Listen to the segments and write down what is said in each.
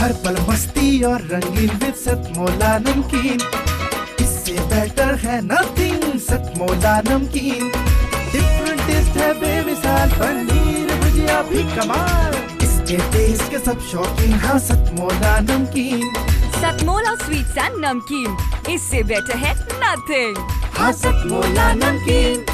हर पल मस्ती और रंगीन विद सतमोला नमकीन, इससे बेटर है नथिंग। सतमोला नमकीन डिफरेंट टेस्ट है बेमिसाल, पनीर भुजिया भी कमाल, इसके टेस्ट के सब शौकीन। हाँ सतमोला नमकीन, सतमोला स्वीट्स एंड नमकीन, इससे बेटर है नथिंग। हाँ सतमोला नमकीन।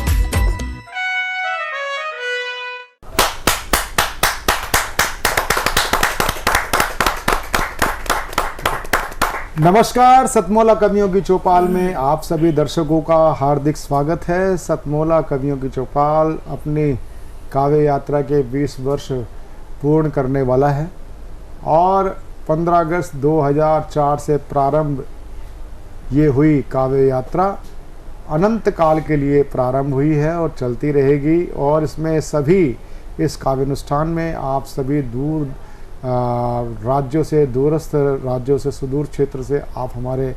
नमस्कार, सतमोला कवियों की चौपाल में आप सभी दर्शकों का हार्दिक स्वागत है। सतमोला कवियों की चौपाल अपनी काव्य यात्रा के 20 वर्ष पूर्ण करने वाला है और 15 अगस्त 2004 से प्रारंभ ये हुई काव्य यात्रा अनंत काल के लिए प्रारंभ हुई है और चलती रहेगी। और इसमें सभी इस काव्यानुष्ठान में आप सभी दूर राज्यों से, दूरस्थ राज्यों से, सुदूर क्षेत्र से आप हमारे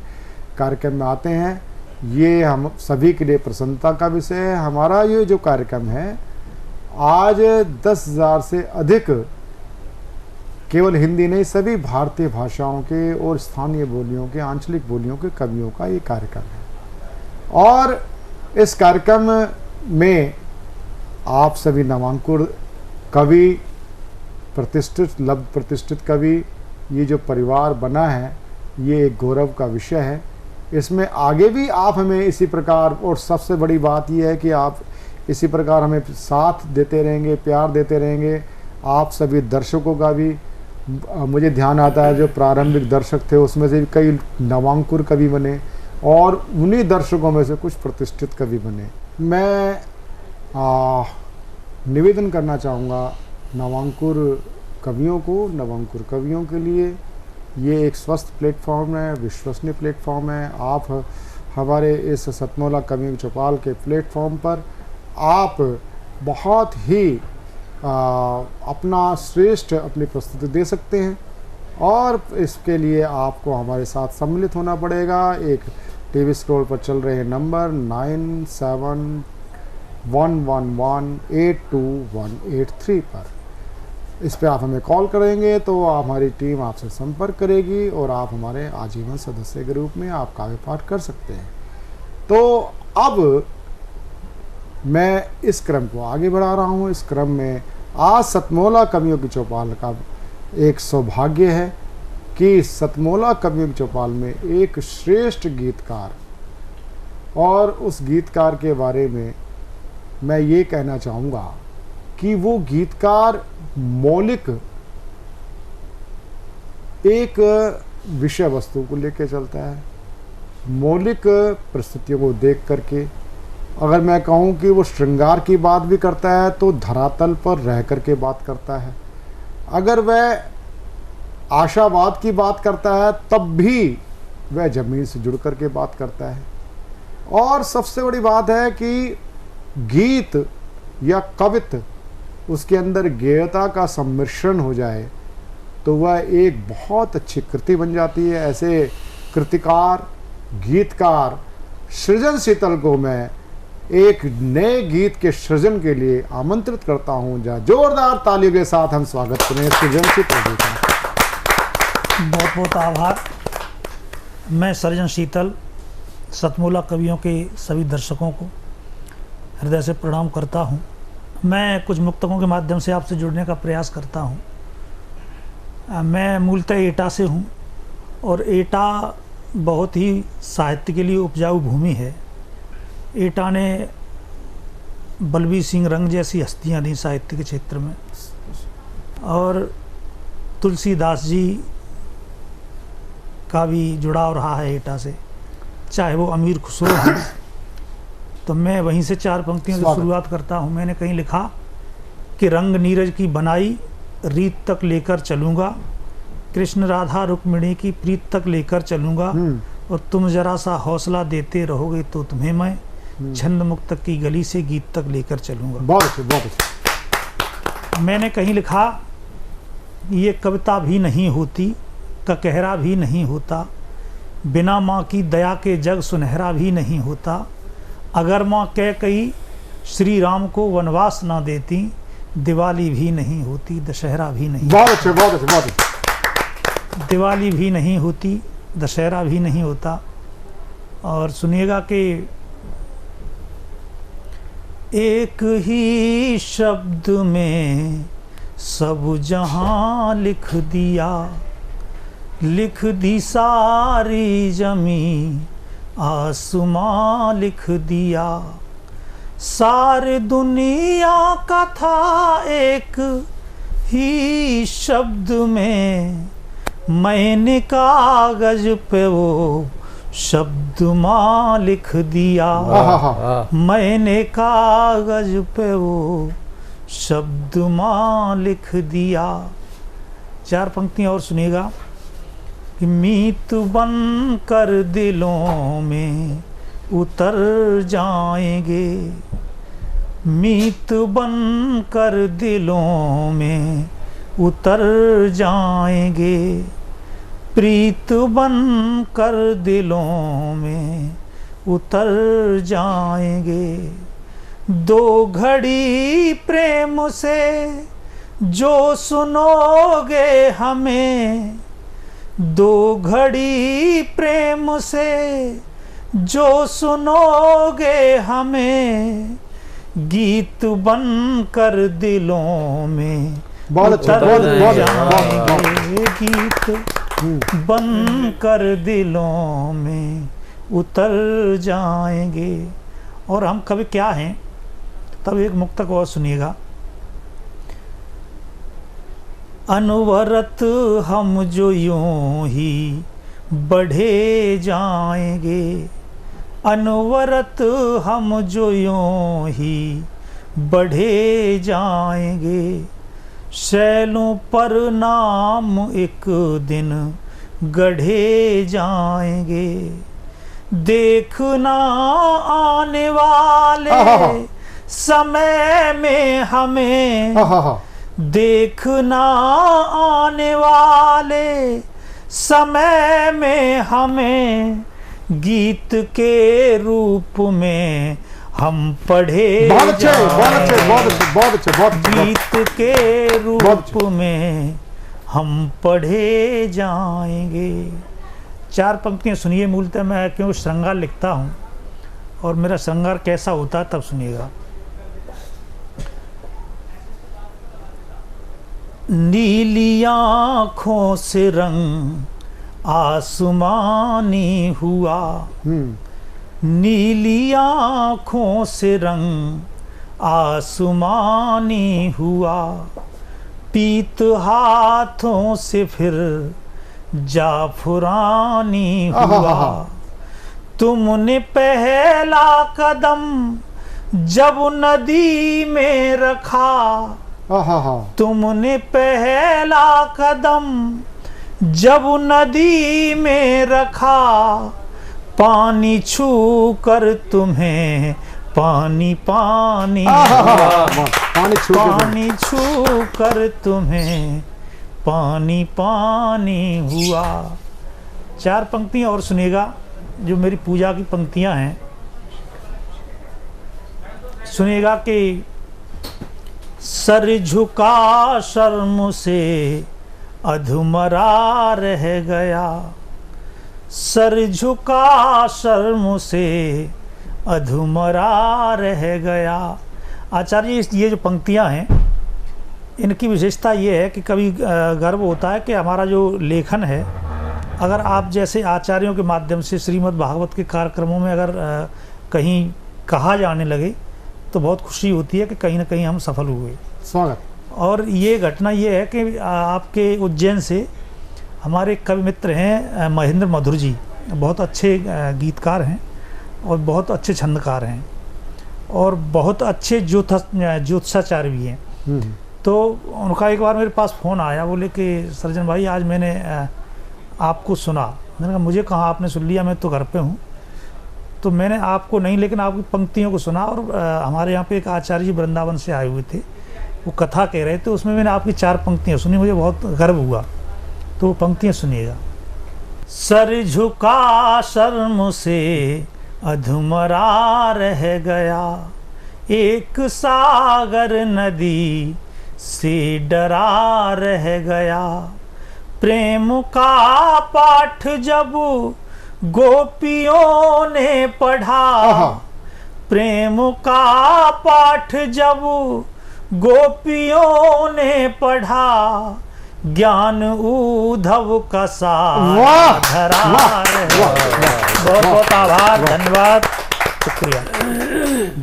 कार्यक्रम में आते हैं। ये हम सभी के लिए प्रसन्नता का विषय है। हमारा ये जो कार्यक्रम है आज 10,000 से अधिक केवल हिंदी नहीं सभी भारतीय भाषाओं के और स्थानीय बोलियों के, आंचलिक बोलियों के कवियों का ये कार्यक्रम है। और इस कार्यक्रम में आप सभी नामांकुर कवि, प्रतिष्ठित, लब्ध प्रतिष्ठित कवि, ये जो परिवार बना है ये एक गौरव का विषय है। इसमें आगे भी आप हमें इसी प्रकार, और सबसे बड़ी बात ये है कि आप इसी प्रकार हमें साथ देते रहेंगे, प्यार देते रहेंगे। आप सभी दर्शकों का भी मुझे ध्यान आता है, जो प्रारंभिक दर्शक थे उसमें से कई नवांकुर कवि बने और उन्हीं दर्शकों में से कुछ प्रतिष्ठित कवि बने। मैं निवेदन करना चाहूँगा नवांकुर कवियों को, नवांकुर कवियों के लिए ये एक स्वस्थ प्लेटफॉर्म है, विश्वसनीय प्लेटफॉर्म है। आप हमारे इस सतमोला कवियों की चौपाल के प्लेटफॉर्म पर आप बहुत ही अपना श्रेष्ठ अपनी प्रस्तुति दे सकते हैं और इसके लिए आपको हमारे साथ सम्मिलित होना पड़ेगा। एक टीवी स्क्रोल पर चल रहे नंबर 9711182183 पर, इस पे आप हमें कॉल करेंगे तो हमारी टीम आपसे संपर्क करेगी और आप हमारे आजीवन सदस्य के रूप में आप काव्य पाठ कर सकते हैं। तो अब मैं इस क्रम को आगे बढ़ा रहा हूँ। इस क्रम में आज सतमोला कवियों की चौपाल का एक सौभाग्य है कि सतमोला कवियों की चौपाल में एक श्रेष्ठ गीतकार, और उस गीतकार के बारे में मैं ये कहना चाहूँगा कि वो गीतकार मौलिक एक विषय वस्तु को लेकर चलता है, मौलिक परिस्थितियों को देख करके। अगर मैं कहूँ कि वो श्रृंगार की बात भी करता है तो धरातल पर रह कर के बात करता है। अगर वह आशावाद की बात करता है तब भी वह जमीन से जुड़ कर के बात करता है। और सबसे बड़ी बात है कि गीत या कवित्व उसके अंदर गेयता का सम्मिश्रण हो जाए तो वह एक बहुत अच्छी कृति बन जाती है। ऐसे कृतिकार, गीतकार सृजन शीतल को मैं एक नए गीत के सृजन के लिए आमंत्रित करता हूं। जहाँ जोरदार तालियों के साथ हम स्वागत करें सृजन शीतल जी का। बहुत बहुत आभार। मैं सृजन शीतल सतमोला कवियों के सभी दर्शकों को हृदय से प्रणाम करता हूं। मैं कुछ मुक्तकों के माध्यम से आपसे जुड़ने का प्रयास करता हूं। मैं मूलतः एटा से हूं और एटा बहुत ही साहित्य के लिए उपजाऊ भूमि है। एटा ने बलबीर सिंह रंग जैसी हस्तियां दी साहित्य के क्षेत्र में, और तुलसीदास जी का भी जुड़ाव रहा है एटा से, चाहे वो अमीर खुसरो हैं। तो मैं वहीं से 4 पंक्तियों की शुरुआत करता हूँ। मैंने कहीं लिखा कि रंग नीरज की बनाई रीत तक लेकर चलूँगा, कृष्ण राधा रुक्मिणी की प्रीत तक लेकर चलूँगा, और तुम जरा सा हौसला देते रहोगे तो तुम्हें मैं छंद मुक्तक की गली से गीत तक लेकर चलूँगा। बहुत अच्छे। मैंने कहीं लिखा ये कविता भी नहीं होती, ककहरा भी नहीं होता, बिना माँ की दया के जग सुनहरा भी नहीं होता, अगर माँ कैकई श्री राम को वनवास ना देती, दिवाली भी नहीं होती, दशहरा भी नहीं। बहुत अच्छे, बहुत अच्छे, बहुत अच्छे। दिवाली भी नहीं होती, दशहरा भी नहीं होता। और सुनिएगा कि एक ही शब्द में सब जहां लिख दिया, लिख दी सारी जमी आसमां लिख दिया। सारी दुनिया का था एक ही शब्द में, मैंने कागज पे वो शब्द माँ लिख दिया। मैंने कागज पे वो शब्द माँ लिख दिया। 4 पंक्तियाँ और सुनिएगा कि मीत बन कर दिलों में उतर जाएंगे, मीत बन कर दिलों में उतर जाएंगे, प्रीत बन कर दिलों में उतर जाएंगे। 2 घड़ी प्रेम से जो सुनोगे हमें, 2 घड़ी प्रेम से जो सुनोगे हमें, गीत बन कर दिलों में उतर जाएंगे, गीत बन कर दिलों में उतर जाएंगे। और हम कभी क्या हैं, तब एक मुक्तक और सुनिएगा। अनवरत हम जो यूं ही बढ़े जाएंगे, अनवरत हम जो यूं ही बढ़े जाएंगे। शैलों पर नाम एक दिन गढ़े जाएंगे, देखना आने वाले समय में हमें, देखना आने वाले समय में हमें, गीत के रूप में हम पढ़े गीत के रूप में हम पढ़े जाएंगे। 4 पंक्तियाँ सुनिए। मूलतः मैं क्यों श्रृंगार लिखता हूँ और मेरा श्रृंगार कैसा होता है तब सुनिएगा। नीली आँखों से रंग आसमानी हुआ, नीली आँखों से रंग आसमानी हुआ। पीत हाथों से फिर जाफरानी हुआ। तुमने पहला कदम जब नदी में रखा, तुमने पहला कदम जब नदी में रखा, पानी छू कर तुम्हें पानी पानी पानी छू कर तुम्हें पानी पानी हुआ। 4 पंक्तियाँ और सुनिएगा जो मेरी पूजा की पंक्तियाँ हैं। सुनिएगा कि सर झुका शर्म से अधमरा रह गया, सर झुका शर्म से अधमरा रह गया। आचार्य ये जो पंक्तियां हैं इनकी विशेषता ये है कि कभी गर्व होता है कि हमारा जो लेखन है, अगर आप जैसे आचार्यों के माध्यम से श्रीमद् भागवत के कार्यक्रमों में अगर कहीं कहा जाने लगे तो बहुत खुशी होती है कि कहीं ना कहीं हम सफल हुए। स्वागत। और ये घटना ये है कि आपके उज्जैन से हमारे कवि मित्र हैं महेंद्र मधुर जी, बहुत अच्छे गीतकार हैं और बहुत अच्छे छंदकार हैं और बहुत अच्छे ज्योतिषाचार्य भी हैं। तो उनका एक बार मेरे पास फ़ोन आया, बोले कि सर्जन भाई आज मैंने आपको सुना। मैंने कहा मुझे कहाँ आपने सुन लिया, मैं तो घर पे हूँ। तो मैंने आपको नहीं लेकिन आपकी पंक्तियों को सुना और हमारे यहाँ पे एक आचार्य जी वृंदावन से आए हुए थे, वो कथा कह रहे थे, उसमें मैंने आपकी 4 पंक्तियाँ सुनी, मुझे बहुत गर्व हुआ। तो वो पंक्तियाँ सुनिएगा। सर झुका शर्म से अधमरा रह गया, एक सागर नदी से डरा रह गया। प्रेम का पाठ जब गोपियों ने पढ़ा, प्रेम का पाठ जब गोपियों ने पढ़ा, ज्ञान उद्धव का सार धरा। बहुत बहुत आभार, धन्यवाद, शुक्रिया।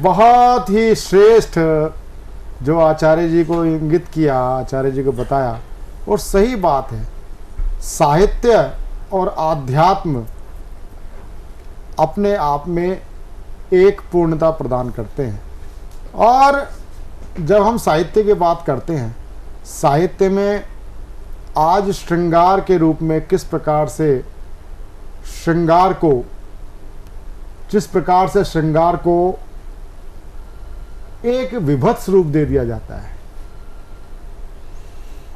बहुत ही श्रेष्ठ जो आचार्य जी को इंगित किया, आचार्य जी को बताया, और सही बात है। साहित्य और आध्यात्म अपने आप में एक पूर्णता प्रदान करते हैं। और जब हम साहित्य की बात करते हैं, साहित्य में आज श्रृंगार के रूप में किस प्रकार से श्रृंगार को एक विभत्स रूप दे दिया जाता है।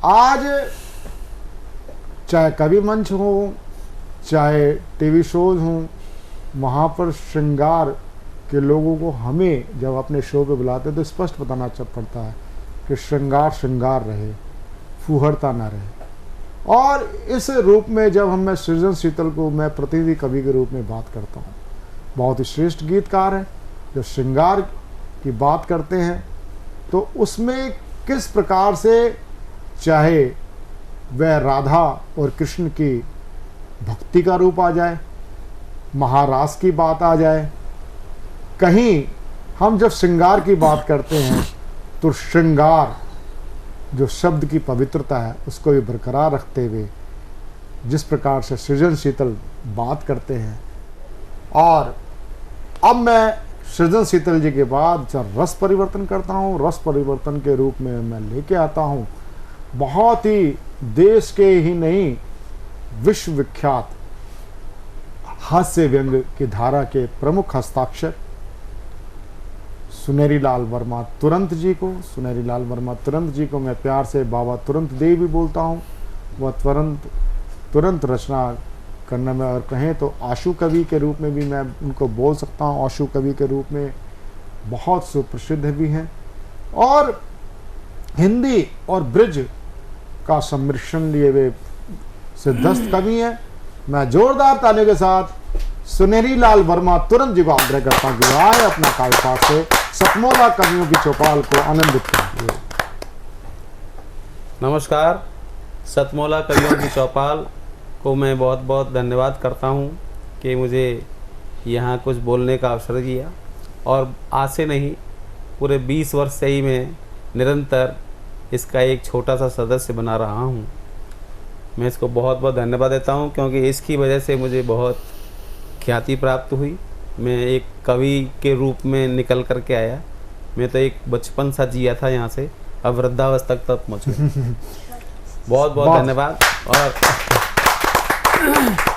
आज चाहे कवि मंच हो, चाहे टीवी शोज हों, वहाँ पर श्रृंगार के लोगों को हमें जब अपने शो पे बुलाते हैं तो स्पष्ट बताना पड़ता है कि श्रृंगार रहे, फूहड़ता ना रहे। और इस रूप में जब मैं सृजन शीतल को मैं प्रतिनिधि कवि के रूप में बात करता हूँ, बहुत ही श्रेष्ठ गीतकार है। जब श्रृंगार की बात करते हैं तो उसमें किस प्रकार से, चाहे वह राधा और कृष्ण की भक्ति का रूप आ जाए, महारास की बात आ जाए, कहीं हम जब श्रृंगार की बात करते हैं तो श्रृंगार जो शब्द की पवित्रता है उसको भी बरकरार रखते हुए जिस प्रकार से सृजन शीतल बात करते हैं। और अब मैं सृजन शीतल जी के बाद जब रस परिवर्तन करता हूँ, रस परिवर्तन के रूप में मैं लेके आता हूँ बहुत ही देश के ही नहीं विश्व विख्यात हास्य व्यंग की धारा के प्रमुख हस्ताक्षर सुनेरी लाल वर्मा तुरंत जी को। सुनेरी लाल वर्मा तुरंत जी को मैं प्यार से बाबा तुरंत देव भी बोलता हूँ। वह तुरंत रचना करने में, और कहें तो आशु कवि के रूप में भी मैं उनको बोल सकता हूँ। आशु कवि के रूप में बहुत सुप्रसिद्ध भी हैं और हिंदी और ब्रिज का सम्मिश्रण लिए वे सिद्धस्त कवि हैं। मैं जोरदार तालियों के साथ सुनेरी लाल वर्मा तुरंत जी को आग्रह करता हूँ कि आए अपना काव्यपाठ से सतमोला कवियों की चौपाल को आनंदित करें। नमस्कार, सतमोला कवियों की चौपाल को मैं बहुत बहुत धन्यवाद करता हूँ कि मुझे यहाँ कुछ बोलने का अवसर दिया। और आज से नहीं, पूरे 20 वर्ष से ही मैं निरंतर इसका एक छोटा सा सदस्य बना रहा हूँ। मैं इसको बहुत बहुत धन्यवाद देता हूँ क्योंकि इसकी वजह से मुझे बहुत ख्याति प्राप्त हुई। मैं एक कवि के रूप में निकल कर के आया। मैं तो एक बचपन सा जिया था यहाँ से, अब वृद्धावस्था तक पहुँच गया। बहुत बहुत धन्यवाद। और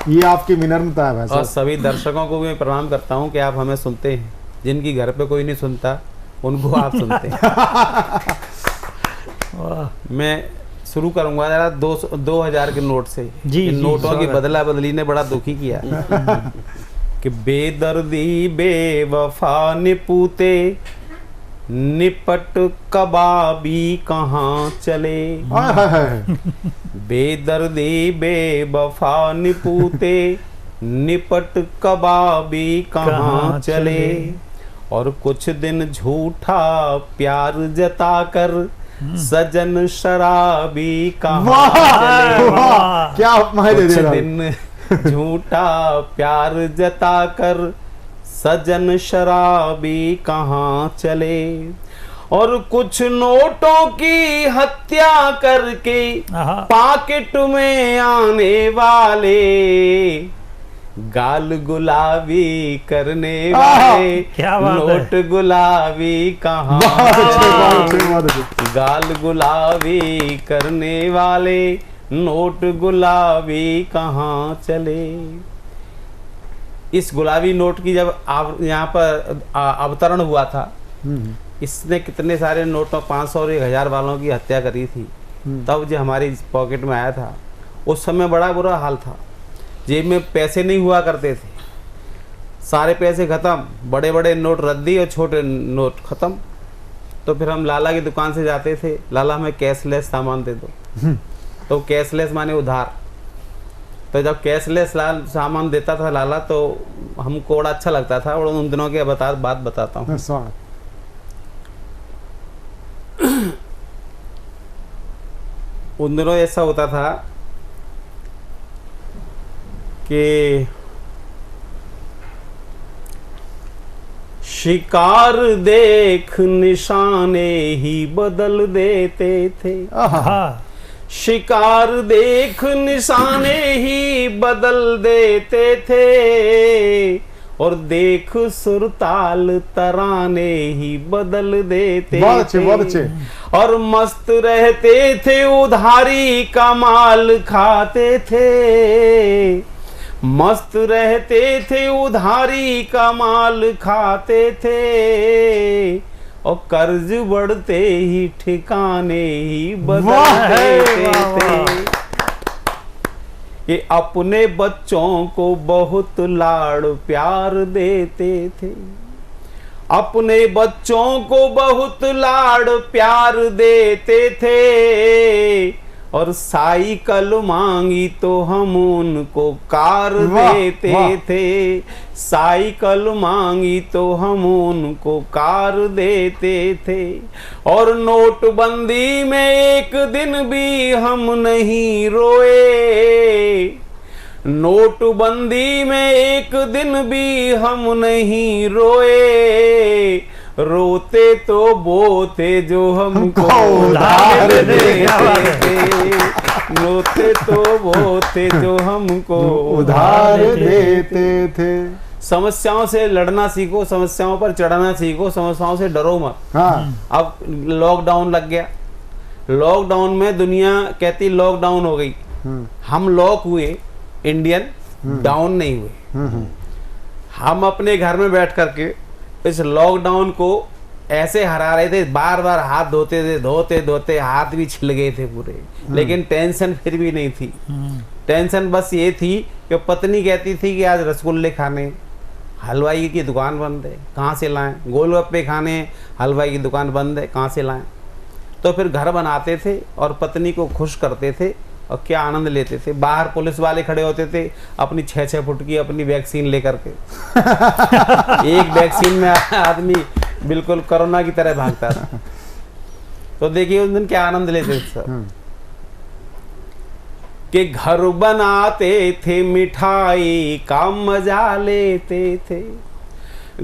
ये आपकी विनम्रता है वैसे। और सभी दर्शकों को भी मैं प्रणाम करता हूँ कि आप हमें सुनते हैं। जिनकी घर पे कोई नहीं सुनता उनको आप सुनते हैं। मैं शुरू करूंगा जरा 2000 के नोट से। जी, नोटों की बदला बदली ने बड़ा दुखी किया कि बेदर्दी बेवफा निपूते निपट कबाबी कहाँ चले। बेदर्दी बेवफा निपूते निपट कबाबी कहाँ चले। और कुछ दिन झूठा प्यार जताकर सजन शराबी कहाँ चले। क्या कुछ दिन झूठा प्यार जताकर सजन शराबी कहाँ चले। और कुछ नोटों की हत्या करके पॉकेट में आने वाले गाल गुलाबी करने वाले नोट गुलाबी कहाँ चले। गाल गुलाबी करने वाले नोट गुलाबी कहाँ चले। इस गुलाबी नोट की जब यहाँ पर अवतरण हुआ था, इसने कितने सारे नोटों 500 और 1000 वालों की हत्या करी थी। तब जो हमारी पॉकेट में आया था उस समय बड़ा बुरा हाल था। जेब में पैसे नहीं हुआ करते थे, सारे पैसे खत्म, बड़े बड़े नोट रद्दी और छोटे नोट खत्म। तो फिर हम लाला की दुकान से जाते थे, लाला हमें कैशलेस सामान दे दो। तो कैशलेस माने उधार। तो जब कैशलेस सामान देता था लाला तो हमको बड़ा अच्छा लगता था। और उन दिनों की बात बताता हूँ। ऐसा उन दिनों ऐसा होता था कि शिकार देख निशाने ही बदल देते थे। हाँ, शिकार देख निशाने ही बदल देते थे और देख सुरताल तराने ही बदल देते बहुत अच्छे, थे। बहुत अच्छे। और मस्त रहते थे, उधारी का माल खाते थे। मस्त रहते थे, उधारी का माल खाते थे और कर्ज बढ़ते ही ठिकाने ही बदल वाह, देते वाह, थे। ये अपने बच्चों को बहुत लाड़ प्यार देते थे। अपने बच्चों को बहुत लाड़ प्यार देते थे और साइकिल मांगी तो हम उनको कार वाह, देते वाह। थे। साइकिल मांगी तो हम उनको कार देते थे। और नोटबंदी में एक दिन भी हम नहीं रोए। नोटबंदी में एक दिन भी हम नहीं रोए। रोते तो वो थे जो हमको उधार देते थे। रोते तो वो थे जो हमको उधार देते थे। समस्याओं से लड़ना सीखो, समस्याओं पर चढ़ना सीखो, समस्याओं से डरो मत। हाँ, अब लॉकडाउन लग गया। लॉकडाउन में दुनिया कहती लॉकडाउन हो गई, हम लॉक हुए, इंडियन डाउन नहीं हुए। हम अपने घर में बैठ करके इस लॉकडाउन को ऐसे हरा रहे थे। बार बार हाथ धोते थे, धोते धोते हाथ भी छिल गए थे पूरे। लेकिन टेंशन फिर भी नहीं थी। टेंशन बस ये थी कि पत्नी कहती थी कि आज रसगुल्ले खाने, हलवाई की दुकान बंद है, कहाँ से लाएं। गोलगप्पे खाने, हलवाई की दुकान बंद है, कहाँ से लाएं। तो फिर घर बनाते थे और पत्नी को खुश करते थे और क्या आनंद लेते थे। बाहर पुलिस वाले खड़े होते थे अपनी 6-6 फुट की अपनी वैक्सीन लेकर के। एक वैक्सीन में आदमी बिल्कुल कोरोना की तरह भागता था। तो देखिए उस दिन क्या आनंद लेते थे सब। कि घर बनाते थे, मिठाई का मजा लेते थे।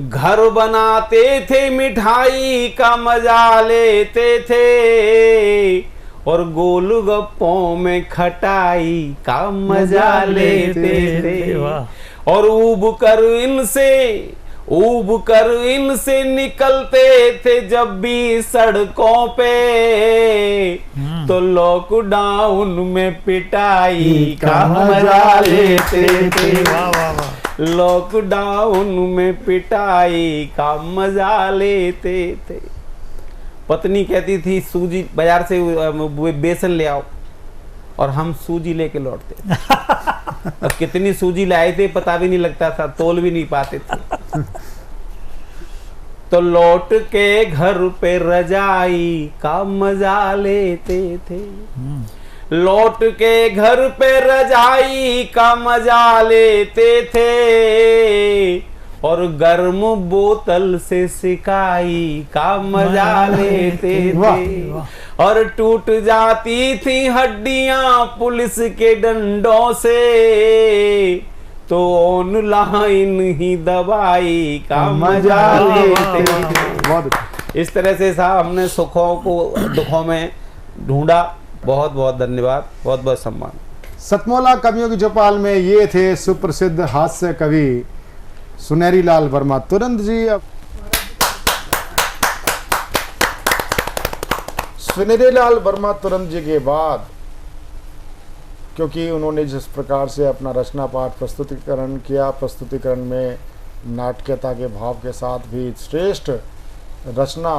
घर बनाते थे, मिठाई का मजा लेते थे और गोलगप्पों में खटाई का मजा लेते थे। और ऊब कर इनसे निकलते थे जब भी सड़कों पे। तो लॉकडाउन में पिटाई का मजा लेते थे। लॉकडाउन में पिटाई का मजा लेते थे। पत्नी कहती थी सूजी बाजार से बेसन ले आओ और हम सूजी लेके लौटते। और कितनी सूजी लाए थे पता भी नहीं लगता था, तोल भी नहीं पाते थे। तो लौट के घर पे रजाई का मजा लेते थे। लौट के घर पे रजाई का मजा लेते थे और गर्म बोतल से सिकाई का मजा लेते थे। और टूट जाती थी हड्डियां पुलिस के डंडों से तो ऑनलाइन ही दवाई का मजा लेते थे। इस तरह से साहब हमने सुखों को दुखों में ढूंढा। बहुत बहुत धन्यवाद, बहुत बहुत सम्मान। सतमोला कवियों की चौपाल में ये थे सुप्रसिद्ध हास्य कवि सुनहरी लाल वर्मा तुरंत जी। सुनहरी लाल वर्मा तुरंत जी के बाद, क्योंकि उन्होंने जिस प्रकार से अपना रचना पाठ प्रस्तुतिकरण किया, प्रस्तुतिकरण में नाटकीयता के भाव के साथ भी श्रेष्ठ रचना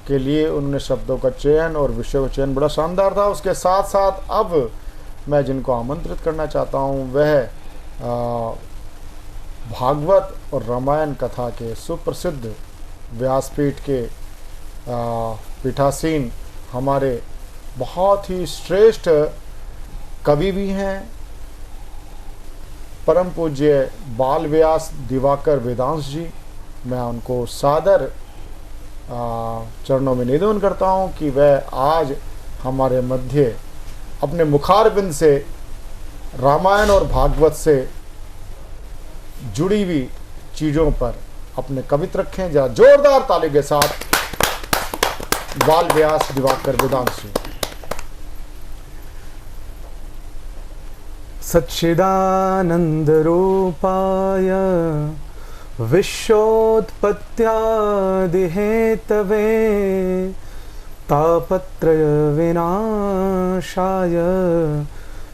के लिए उन्होंने शब्दों का चयन और विषय का चयन बड़ा शानदार था। उसके साथ साथ अब मैं जिनको आमंत्रित करना चाहता हूँ वह भागवत और रामायण कथा के सुप्रसिद्ध व्यासपीठ के पीठासीन हमारे बहुत ही श्रेष्ठ कवि भी हैं, परम पूज्य बाल व्यास दिवाकर वेदांश जी। मैं उनको सादर चरणों में निवेदन करता हूँ कि वह आज हमारे मध्य अपने मुखारबिंद से रामायण और भागवत से जुड़ी हुई चीज़ों पर अपने कवित रखें। जरा जोरदार ताली के साथ बाल व्यास दिवाकर वेदांश जी। सच्चिदानंद रूपाय विश्वोत्पत्त्यादि हेतवे तापत्रय विनाशाय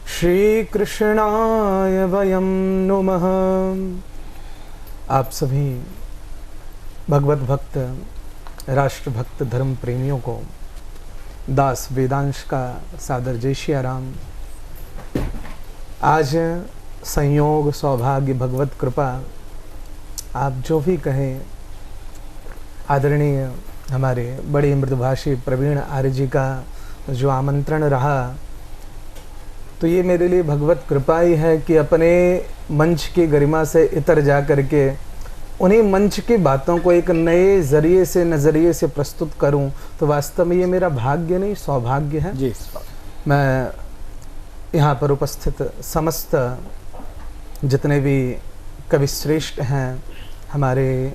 श्री कृष्णाय वयं नुमः। आप सभी भगवत भक्त, राष्ट्र भक्त, धर्म प्रेमियों को दास वेदांश का सादर जय श्री राम। आज संयोग, सौभाग्य, भगवत कृपा, आप जो भी कहें, आदरणीय हमारे बड़े मृदुभाषी प्रवीण आर्य जी का जो आमंत्रण रहा, तो ये मेरे लिए भगवत कृपा ही है कि अपने मंच की गरिमा से इतर जा करके उन्हीं मंच की बातों को एक नए ज़रिए से, नज़रिए से प्रस्तुत करूं। तो वास्तव में ये मेरा भाग्य नहीं, सौभाग्य है जी। मैं यहाँ पर उपस्थित समस्त जितने भी कवि श्रेष्ठ हैं हमारे,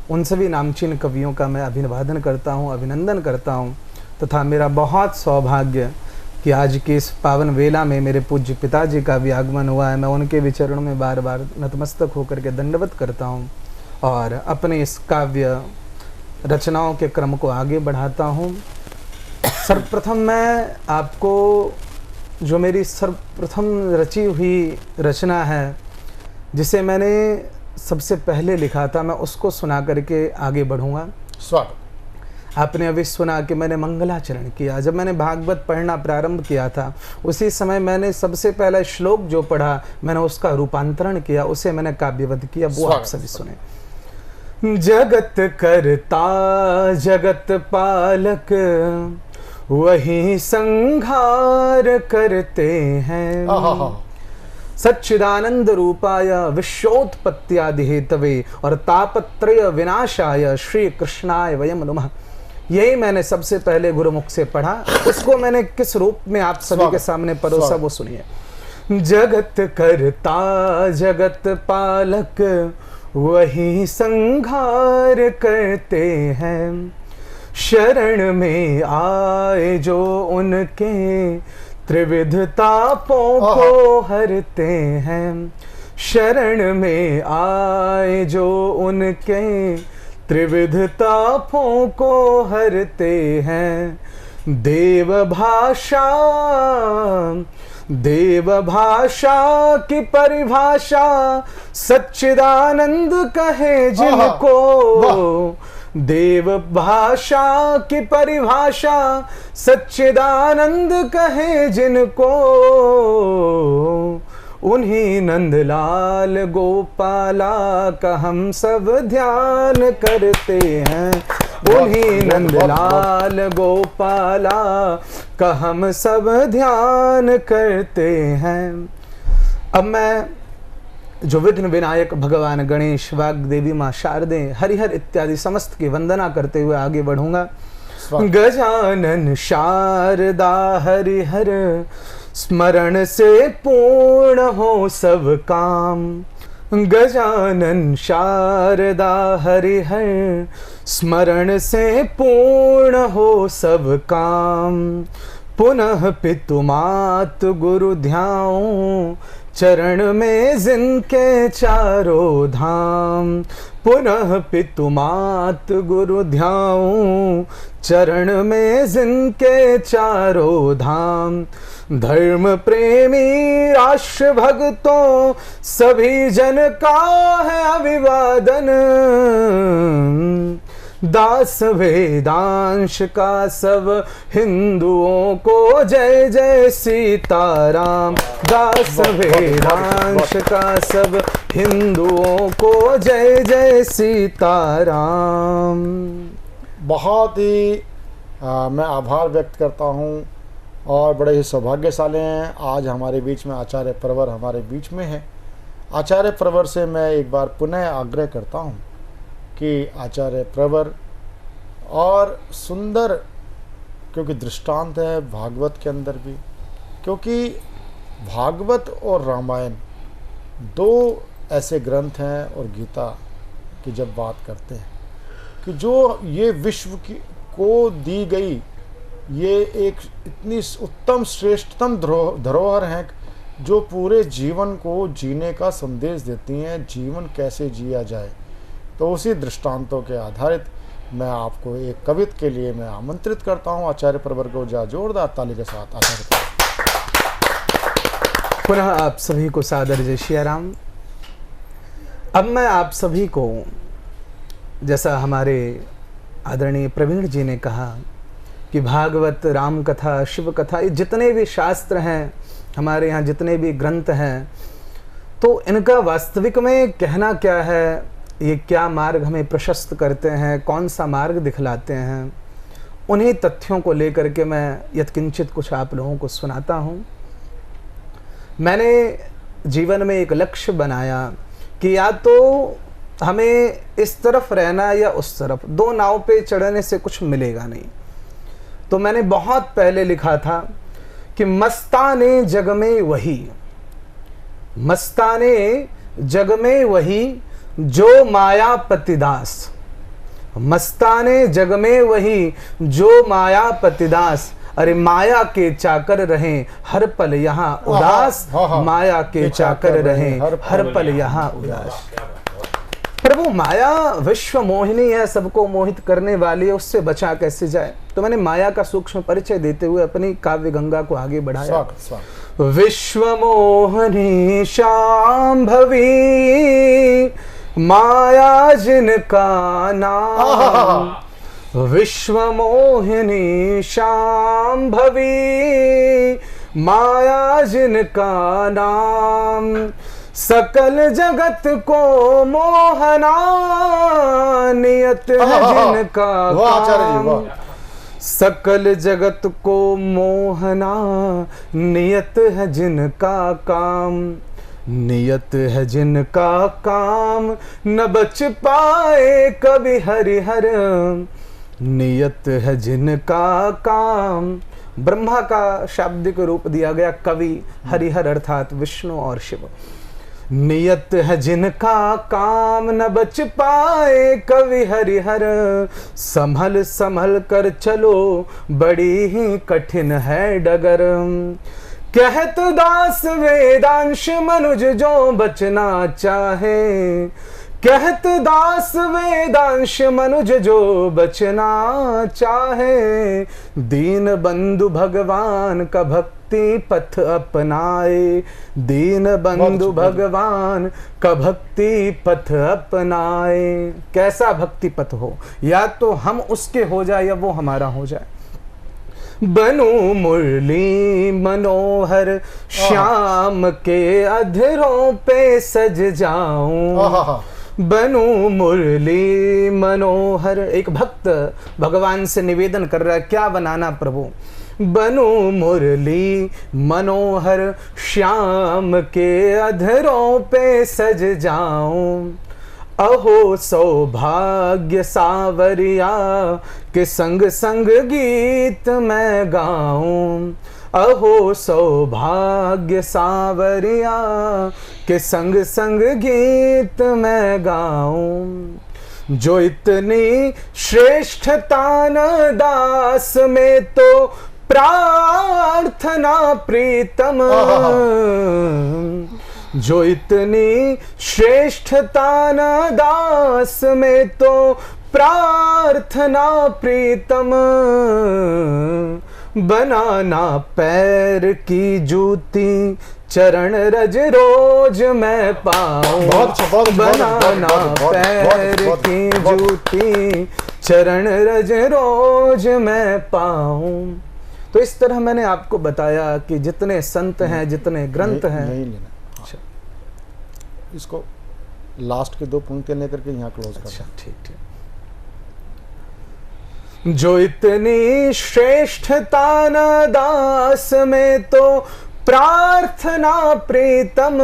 उन सभी नामचीन कवियों का मैं अभिवादन करता हूँ, अभिनंदन करता हूँ। तथा मेरा बहुत सौभाग्य कि आज की इस पावन वेला में मेरे पूज्य पिताजी का भी आगमन हुआ है। मैं उनके भी चरणों में बार बार नतमस्तक होकर के दंडवत करता हूँ और अपने इस काव्य रचनाओं के क्रम को आगे बढ़ाता हूँ। सर्वप्रथम मैं आपको जो मेरी सर्वप्रथम रची हुई रचना है, जिसे मैंने सबसे पहले लिखा था, मैं उसको सुना करके आगे बढ़ूँगा। स्वागत। आपने अभी सुना कि मैंने मंगलाचरण किया। जब मैंने भागवत पढ़ना प्रारंभ किया था, उसी समय मैंने सबसे पहला श्लोक जो पढ़ा, मैंने उसका रूपांतरण किया, उसे मैंने काव्यवत किया। वो आप सभी सुने। जगत करता जगत पालक वही संहार करते हैं। सच्चिदानंद रूपाय विश्वोत्पत्त्यादि हेतवे और तापत्रय विनाशाय श्री कृष्णाय वयं नमः। यही मैंने सबसे पहले गुरुमुख से पढ़ा। उसको मैंने किस रूप में आप सभी के सामने परोसा, वो सुनिए। जगत करता जगत पालक वही संहार करते हैं। शरण में आए जो उनके त्रिविध तापों को हरते हैं। शरण में आए जो उनके त्रिविध तापों को हरते हैं। देव भाषा की परिभाषा सच्चिदानंद कहे जिनको। देव भाषा की परिभाषा सच्चिदानंद कहे जिनको। उन्हीं नंदलाल गोपाला का हम सब ध्यान करते हैं। उन्हीं नंदलाल गोपाला का हम सब ध्यान करते हैं। अब मैं जो विघ्न विनायक भगवान गणेश, वाग्देवी माँ शारदे, हरिहर इत्यादि समस्त की वंदना करते हुए आगे बढ़ूंगा। गजानन शारदा हरिहर स्मरण से पूर्ण हो सब काम। गजानन शारदा हरिहर स्मरण से पूर्ण हो सब काम। पुनः पितु मात गुरु ध्याऊं चरण में जिनके चारों धाम। पुनः पितु मात गुरु ध्याऊं चरण में जिनके चारों धाम। धर्म प्रेमी राष्ट्र भक्तों सभी जन का है अभिवादन। दास वेदांश का सब हिंदुओं को जय जय सीताराम। दास वेदांश का सब हिंदुओं को जय जय सीताराम। बहुत ही मैं आभार व्यक्त करता हूँ और बड़े ही सौभाग्यशाली हैं। आज हमारे बीच में आचार्य प्रवर हमारे बीच में हैं। आचार्य प्रवर से मैं एक बार पुनः आग्रह करता हूँ कि आचार्य प्रवर और सुंदर, क्योंकि दृष्टांत है भागवत के अंदर भी, क्योंकि भागवत और रामायण दो ऐसे ग्रंथ हैं, और गीता की जब बात करते हैं कि जो ये विश्व की को दी गई ये एक इतनी उत्तम श्रेष्ठतम धरोहर हैं जो पूरे जीवन को जीने का संदेश देती हैं, जीवन कैसे जिया जाए। तो उसी दृष्टांतों के आधारित मैं आपको एक कविता के लिए मैं आमंत्रित करता हूं। आचार्य प्रवर को जोरदार ताली के साथ आचार्य प्रवर। पुनः आप सभी को सादर जय श्री राम। अब मैं आप सभी को, जैसा हमारे आदरणीय प्रवीण जी ने कहा कि भागवत, राम कथा, शिव कथा, ये जितने भी शास्त्र हैं हमारे यहाँ, जितने भी ग्रंथ हैं, तो इनका वास्तविक में कहना क्या है, ये क्या मार्ग हमें प्रशस्त करते हैं, कौन सा मार्ग दिखलाते हैं, उन्हीं तथ्यों को लेकर के मैं यत्किंचित कुछ आप लोगों को सुनाता हूँ। मैंने जीवन में एक लक्ष्य बनाया कि या तो हमें इस तरफ रहना या उस तरफ, दो नाव पे चढ़ने से कुछ मिलेगा नहीं। तो मैंने बहुत पहले लिखा था कि मस्ताने जग में वही, मस्ताने जग में वही जो माया पतिदास, मस्ताने जग में वही जो माया पतिदास। अरे माया के चाकर रहें हर पल यहाँ उदास, माया के चाकर रहें हर पल यहाँ उदास। प्रभु माया विश्व मोहिनी है, सबको मोहित करने वाली है, उससे बचा कैसे जाए। तो मैंने माया का सूक्ष्म परिचय देते हुए अपनी काव्य गंगा को आगे बढ़ाया। विश्व मोहिनी शांभवी माया जिनका नाम, विश्व मोहिनी शांभवी माया जिनका नाम, सकल जगत को मोहना नियत है जिनका काम, सकल जगत को मोहना नियत है जिनका काम, नियत है जिनका काम न बच पाए कभी हरिहर, नियत है जिनका काम। ब्रह्मा का शाब्दिक रूप दिया गया कवि, हरिहर अर्थात विष्णु और शिव। नियत है जिनका काम न बच पाए कवि हरिहर, संभल संभल कर चलो बड़ी ही कठिन है डगर। कहत दास वेदांश मनुज जो बचना चाहे, कहत दास वेदांश मनुज जो बचना चाहे, दीन बंधु भगवान का भक्ति पथ अपनाए, दीन बंधु भगवान का भक्ति पथ अपनाए। कैसा भक्ति पथ हो, या तो हम उसके हो जाए या वो हमारा हो जाए। बनूं मुरली मनोहर श्याम के अधरों पे सज जाऊं, बनूं मुरली मनोहर। एक भक्त भगवान से निवेदन कर रहा है, क्या बनाना प्रभु? बनूं मुरली मनोहर श्याम के अधरों पे सज जाऊं, अहो सौभाग्य सावरिया के संग संग गीत मैं गाऊं, अहो सौभाग्य सावरिया के संग संग गीत मैं गाऊं। जो इतनी श्रेष्ठता न दास में तो प्रार्थना प्रीतम, जो इतनी श्रेष्ठता न दास में तो प्रार्थना प्रीतम, बनाना पैर की जूती चरण रज रोज मैं पाऊं, बनाना पैर की जूती चरण रज रोज मैं पाऊं। तो इस तरह मैंने आपको बताया कि जितने संत हैं, जितने ग्रंथ हैं, नहीं लेना। अच्छा, इसको लास्ट के दो पंक्तियां लेकर के यहाँ क्लोज कर। अच्छा, ठीक ठीक। जो इतनी श्रेष्ठता न दास में तो प्रार्थना प्रीतम,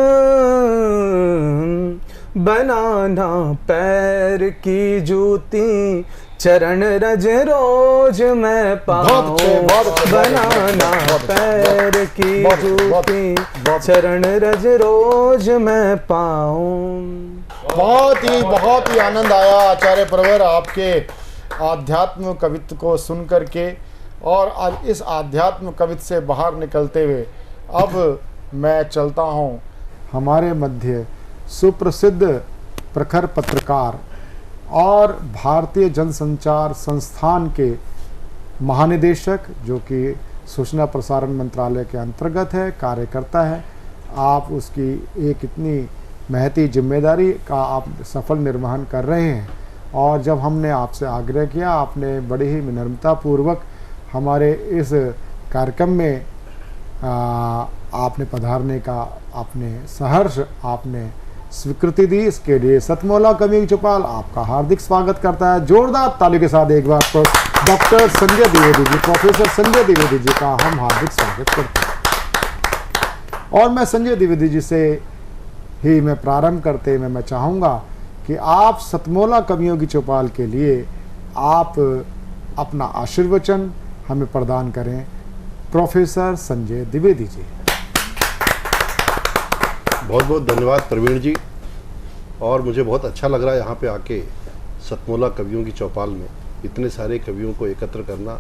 बनाना पैर की जूती चरण रज रोज मैं पाऊं, बनाना पैर की जूती चरण रज रोज मैं पाऊं। बहुत ही आनंद आया आचार्य प्रवर आपके आध्यात्म कवित्व को सुन करके। और आज इस आध्यात्म कवित्व से बाहर निकलते हुए अब मैं चलता हूँ हमारे मध्य सुप्रसिद्ध प्रखर पत्रकार और भारतीय जनसंचार संस्थान के महानिदेशक, जो कि सूचना प्रसारण मंत्रालय के अंतर्गत है, कार्यकर्ता है। आप उसकी एक इतनी महती जिम्मेदारी का आप सफल निर्वहन कर रहे हैं। और जब हमने आपसे आग्रह किया, आपने बड़ी ही विनम्रता पूर्वक हमारे इस कार्यक्रम में आपने पधारने का आपने सहर्ष आपने स्वीकृति दी। इसके लिए सतमोला कवियों की चौपाल आपका हार्दिक स्वागत करता है। जोरदार ताली के साथ एक बार पर डॉक्टर संजय द्विवेदी जी, प्रोफेसर संजय द्विवेदी जी का हम हार्दिक स्वागत करते हैं। और मैं संजय द्विवेदी जी से ही मैं प्रारंभ करते हुए मैं चाहूँगा कि आप सतमोला कवियों की चौपाल के लिए आप अपना आशीर्वचन हमें प्रदान करें। प्रोफेसर संजय द्विवेदी जी। बहुत बहुत धन्यवाद प्रवीण जी। और मुझे बहुत अच्छा लग रहा है यहाँ पे आके सतमोला कवियों की चौपाल में इतने सारे कवियों को एकत्र करना,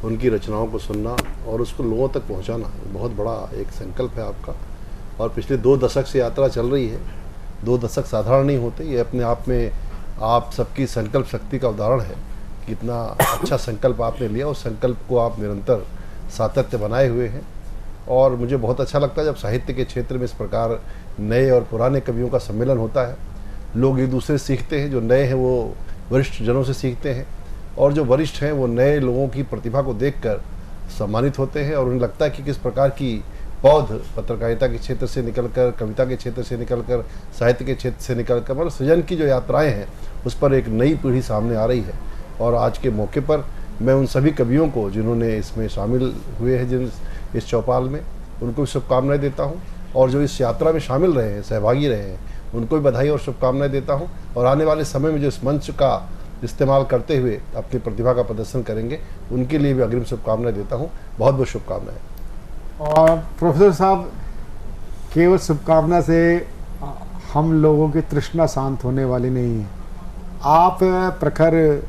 उनकी रचनाओं को सुनना और उसको लोगों तक पहुँचाना बहुत बड़ा एक संकल्प है आपका। और पिछले 2 दशक से यात्रा चल रही है। 2 दशक साधारण नहीं होते। ये अपने आप में आप सबकी संकल्प शक्ति का उदाहरण है। कितना अच्छा संकल्प आपने लिया, उस संकल्प को आप निरंतर सातत्य बनाए हुए हैं। और मुझे बहुत अच्छा लगता है जब साहित्य के क्षेत्र में इस प्रकार नए और पुराने कवियों का सम्मेलन होता है। लोग एक दूसरे से सीखते हैं। जो नए हैं वो वरिष्ठ जनों से सीखते हैं और जो वरिष्ठ हैं वो नए लोगों की प्रतिभा को देखकर सम्मानित होते हैं और उन्हें लगता है कि किस प्रकार की पौध पत्रकारिता के क्षेत्र से निकलकर, कविता के क्षेत्र से निकलकर, साहित्य के क्षेत्र से निकलकर, मतलब सृजन की जो यात्राएं हैं उस पर एक नई पीढ़ी सामने आ रही है। और आज के मौके पर मैं उन सभी कवियों को जिन्होंने इसमें शामिल हुए हैं, जिन इस चौपाल में, उनको भी शुभकामनाएं देता हूं। और जो इस यात्रा में शामिल रहे हैं, सहभागी रहे हैं, उनको भी बधाई और शुभकामनाएं देता हूं। और आने वाले समय में जो इस मंच का इस्तेमाल करते हुए अपनी प्रतिभा का प्रदर्शन करेंगे, उनके लिए भी अग्रिम शुभकामनाएं देता हूं। बहुत बहुत शुभकामनाएं। और प्रोफेसर साहब, केवल शुभकामना से हम लोगों की तृष्णा शांत होने वाली नहीं है। आप प्रखर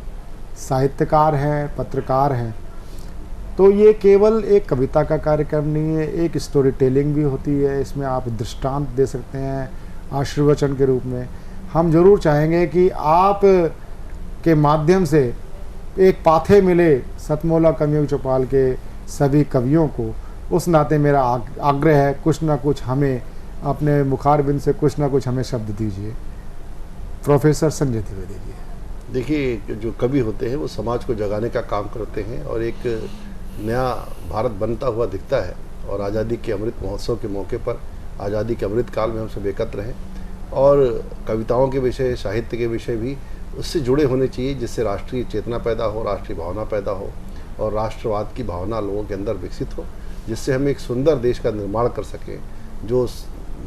साहित्यकार हैं, पत्रकार हैं, तो ये केवल एक कविता का कार्यक्रम नहीं है, एक स्टोरी टेलिंग भी होती है। इसमें आप दृष्टांत दे सकते हैं आशीर्वचन के रूप में। हम जरूर चाहेंगे कि आप के माध्यम से एक पाथे मिले सतमोला कवियों की चौपाल के सभी कवियों को। उस नाते मेरा आग्रह है, कुछ ना कुछ हमें अपने मुखारबिंद से कुछ ना कुछ हमें शब्द दीजिए। प्रोफेसर संजय द्विवेदी जी। देखिए, जो कवि होते हैं वो समाज को जगाने का काम करते हैं और एक नया भारत बनता हुआ दिखता है। और आज़ादी के अमृत महोत्सव के मौके पर, आज़ादी के अमृत काल में हम सब एकत्र हैं और कविताओं के विषय, साहित्य के विषय भी उससे जुड़े होने चाहिए, जिससे राष्ट्रीय चेतना पैदा हो, राष्ट्रीय भावना पैदा हो और राष्ट्रवाद की भावना लोगों के अंदर विकसित हो, जिससे हम एक सुंदर देश का निर्माण कर सकें। जो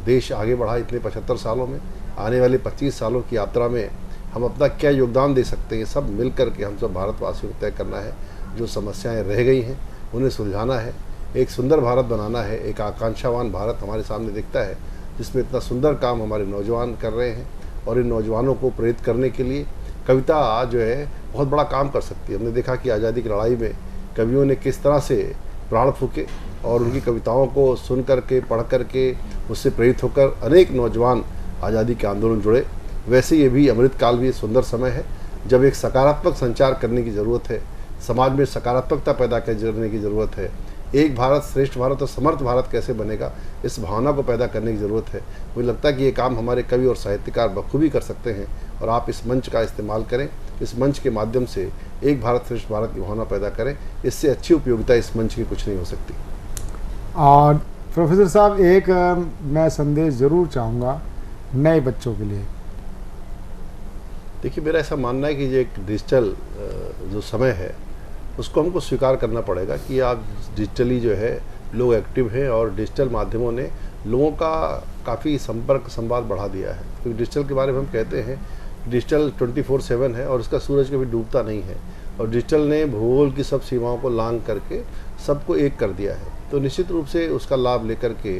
देश आगे बढ़ा इतने 75 सालों में, आने वाले 25 सालों की यात्रा में हम अपना क्या योगदान दे सकते हैं, सब मिल कर के हम सब भारतवासियों को तय करना है। जो समस्याएं रह गई हैं उन्हें सुलझाना है, एक सुंदर भारत बनाना है। एक आकांक्षावान भारत हमारे सामने दिखता है जिसमें इतना सुंदर काम हमारे नौजवान कर रहे हैं। और इन नौजवानों को प्रेरित करने के लिए कविता जो है बहुत बड़ा काम कर सकती है। हमने देखा कि आज़ादी की लड़ाई में कवियों ने किस तरह से प्राण फूके और उनकी कविताओं को सुन करके, पढ़ करके, उससे प्रेरित होकर अनेक नौजवान आज़ादी के आंदोलन जुड़े। वैसे ये भी अमृतकाल भी एक सुंदर समय है जब एक सकारात्मक संचार करने की ज़रूरत है, समाज में सकारात्मकता पैदा करने की ज़रूरत है। एक भारत श्रेष्ठ भारत और समर्थ भारत कैसे बनेगा, इस भावना को पैदा करने की ज़रूरत है। मुझे लगता है कि ये काम हमारे कवि और साहित्यकार बखूबी कर सकते हैं और आप इस मंच का इस्तेमाल करें, इस मंच के माध्यम से एक भारत श्रेष्ठ भारत की भावना पैदा करें। इससे अच्छी उपयोगिता इस मंच की कुछ नहीं हो सकती। और प्रोफेसर साहब, एक मैं संदेश ज़रूर चाहूँगा नए बच्चों के लिए। देखिए, मेरा ऐसा मानना है कि ये एक डिजिटल जो समय है उसको हमको स्वीकार करना पड़ेगा कि आप डिजिटली जो है लोग एक्टिव हैं और डिजिटल माध्यमों ने लोगों का काफ़ी संपर्क संवाद बढ़ा दिया है। क्योंकि डिजिटल के बारे में हम कहते हैं डिजिटल 24/7 है और इसका सूरज कभी डूबता नहीं है, और डिजिटल ने भूगोल की सब सीमाओं को लांघ करके सबको एक कर दिया है। तो निश्चित रूप से उसका लाभ लेकर के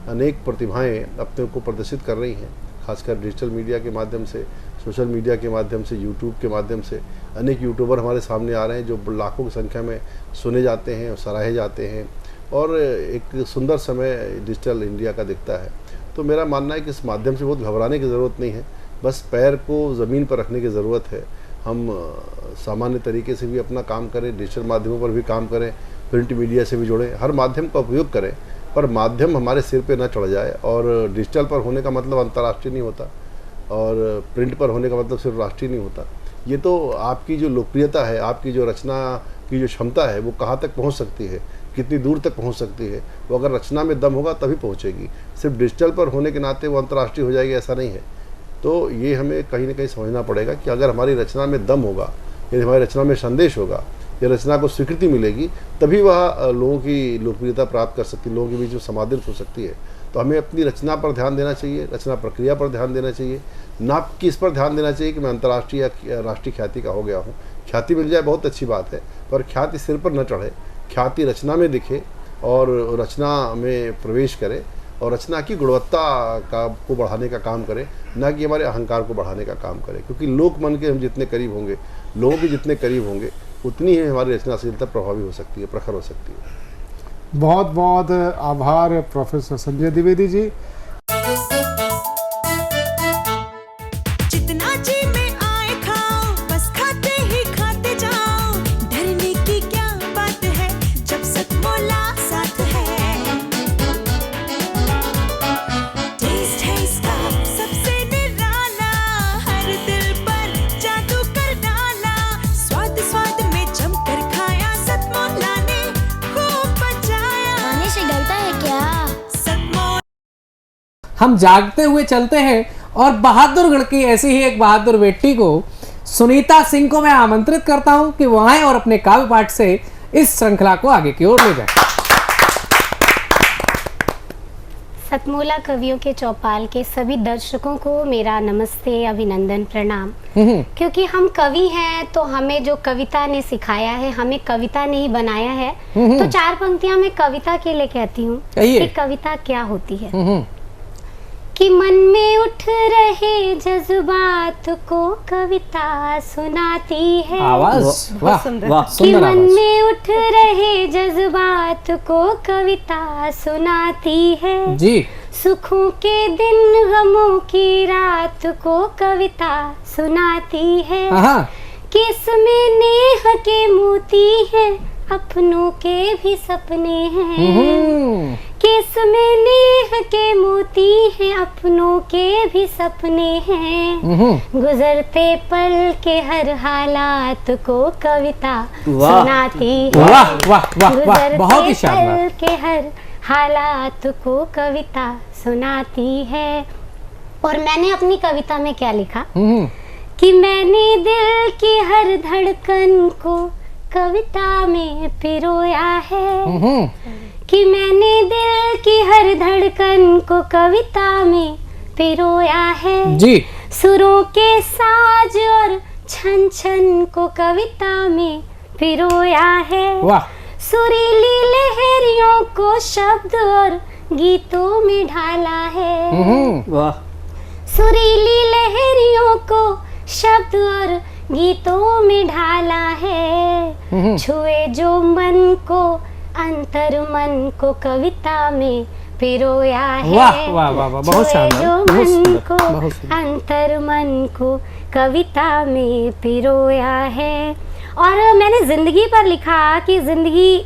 अनेक प्रतिभाएं अपने को प्रदर्शित कर रही हैं, खासकर डिजिटल मीडिया के माध्यम से, सोशल मीडिया के माध्यम से, यूट्यूब के माध्यम से। अनेक यूट्यूबर हमारे सामने आ रहे हैं जो लाखों की संख्या में सुने जाते हैं और सराहे जाते हैं, और एक सुंदर समय डिजिटल इंडिया का दिखता है। तो मेरा मानना है कि इस माध्यम से बहुत घबराने की ज़रूरत नहीं है, बस पैर को ज़मीन पर रखने की ज़रूरत है। हम सामान्य तरीके से भी अपना काम करें, डिजिटल माध्यमों पर भी काम करें, प्रिंट मीडिया से भी जुड़ें, हर माध्यम का उपयोग करें, पर माध्यम हमारे सिर पे ना चढ़ जाए। और डिजिटल पर होने का मतलब अंतर्राष्ट्रीय नहीं होता, और प्रिंट पर होने का मतलब सिर्फ राष्ट्रीय नहीं होता। ये तो आपकी जो लोकप्रियता है, आपकी जो रचना की जो क्षमता है, वो कहाँ तक पहुँच सकती है, कितनी दूर तक पहुँच सकती है, वो अगर रचना में दम होगा तभी पहुँचेगी। सिर्फ डिजिटल पर होने के नाते वो अंतर्राष्ट्रीय हो जाएगी ऐसा नहीं है। तो ये हमें कहीं ना कहीं समझना पड़ेगा कि अगर हमारी रचना में दम होगा, यदि हमारी रचना में संदेश होगा, या रचना को स्वीकृति मिलेगी, तभी वह लोगों की लोकप्रियता प्राप्त कर सकती है, लोगों के बीच में समादृत हो सकती है। तो हमें अपनी रचना पर ध्यान देना चाहिए, रचना प्रक्रिया पर ध्यान देना चाहिए, ना कि इस पर ध्यान देना चाहिए कि मैं अंतर्राष्ट्रीय या राष्ट्रीय ख्याति का हो गया हूँ। ख्याति मिल जाए बहुत अच्छी बात है, पर ख्याति सिर पर न चढ़े, ख्याति रचना में दिखे और रचना में प्रवेश करे, और रचना की गुणवत्ता को बढ़ाने का काम करे, ना कि हमारे अहंकार को बढ़ाने का काम करे। क्योंकि लोक मन के हम जितने करीब होंगे, लोगों के जितने करीब होंगे, उतनी ही हमारी रचनाशीलता प्रभावी हो सकती है, प्रखर हो सकती है। बहुत बहुत आभार प्रोफेसर संजय द्विवेदी जी। जितना जी में आए खाओ, बस खाते ही खाते जाओ, डरने की क्या बात है जब सतमोला साथ है। टेस्ट है इसका सबसे निराला, हर दिल पर जादू कर डाला, स्वाद स्वाद में जमकर खाया, सतमोला ने खूब बचाया। खाने से डरता है क्या? सतमोला। हम जागते हुए चलते हैं, और बहादुरगढ़ की ऐसी ही एक बहादुर बेटी को, सुनीता सिंह को मैं आमंत्रित करता हूं कि वो आए और अपने काव्य पाठ से इस श्रृंखला को आगे की ओर ले जाए। सतमोला कवियों के चौपाल के सभी दर्शकों को मेरा नमस्ते, अभिनंदन, प्रणाम। क्योंकि हम कवि हैं तो हमें जो कविता ने सिखाया है, हमें कविता ने ही बनाया है। तो 4 पंक्तियां मैं कविता के लिए कहती हूँ कि कविता क्या होती है। कि मन में उठ रहे जज्बात को कविता सुनाती है। आवाज वाह वाह, कि सुंदर मन आवाज। में उठ रहे जज्बात को कविता सुनाती है। जी। सुखों के दिन गमों की रात को कविता सुनाती है। हाँ। कि इसमें नेह के मोती हैं, अपनों के भी सपने हैं। कि इसमें नेह के मोती हैं, अपनों के भी सपने हैं। गुजरते पल के हर हालात को कविता सुनाती है। वाह वाह वाह वाह, बहुत ही गुजरते शानदार। पल के हर हालात को कविता सुनाती है। और मैंने अपनी कविता में क्या लिखा कि मैंने दिल की हर धड़कन को कविता में पिरोया है। कि मैंने दिल की हर धड़कन को कविता में पिरोया है। जी। सुरों के साज और छन छन को कविता में पिरोया है। वाह। सुरीली लहरियों को शब्द और गीतों में ढाला है। वाह। सुरीली लहरियों को शब्द और गीतों में ढाला है। छुए जो मन को, अंतर मन को कविता में पिरोया है। वाह वाह वाह वाह, बहुत शानदार, जो बहुत मन सुंदर, को, बहुत सुंदर। अंतर मन को कविता में पिरोया है। और मैंने जिंदगी पर लिखा कि जिंदगी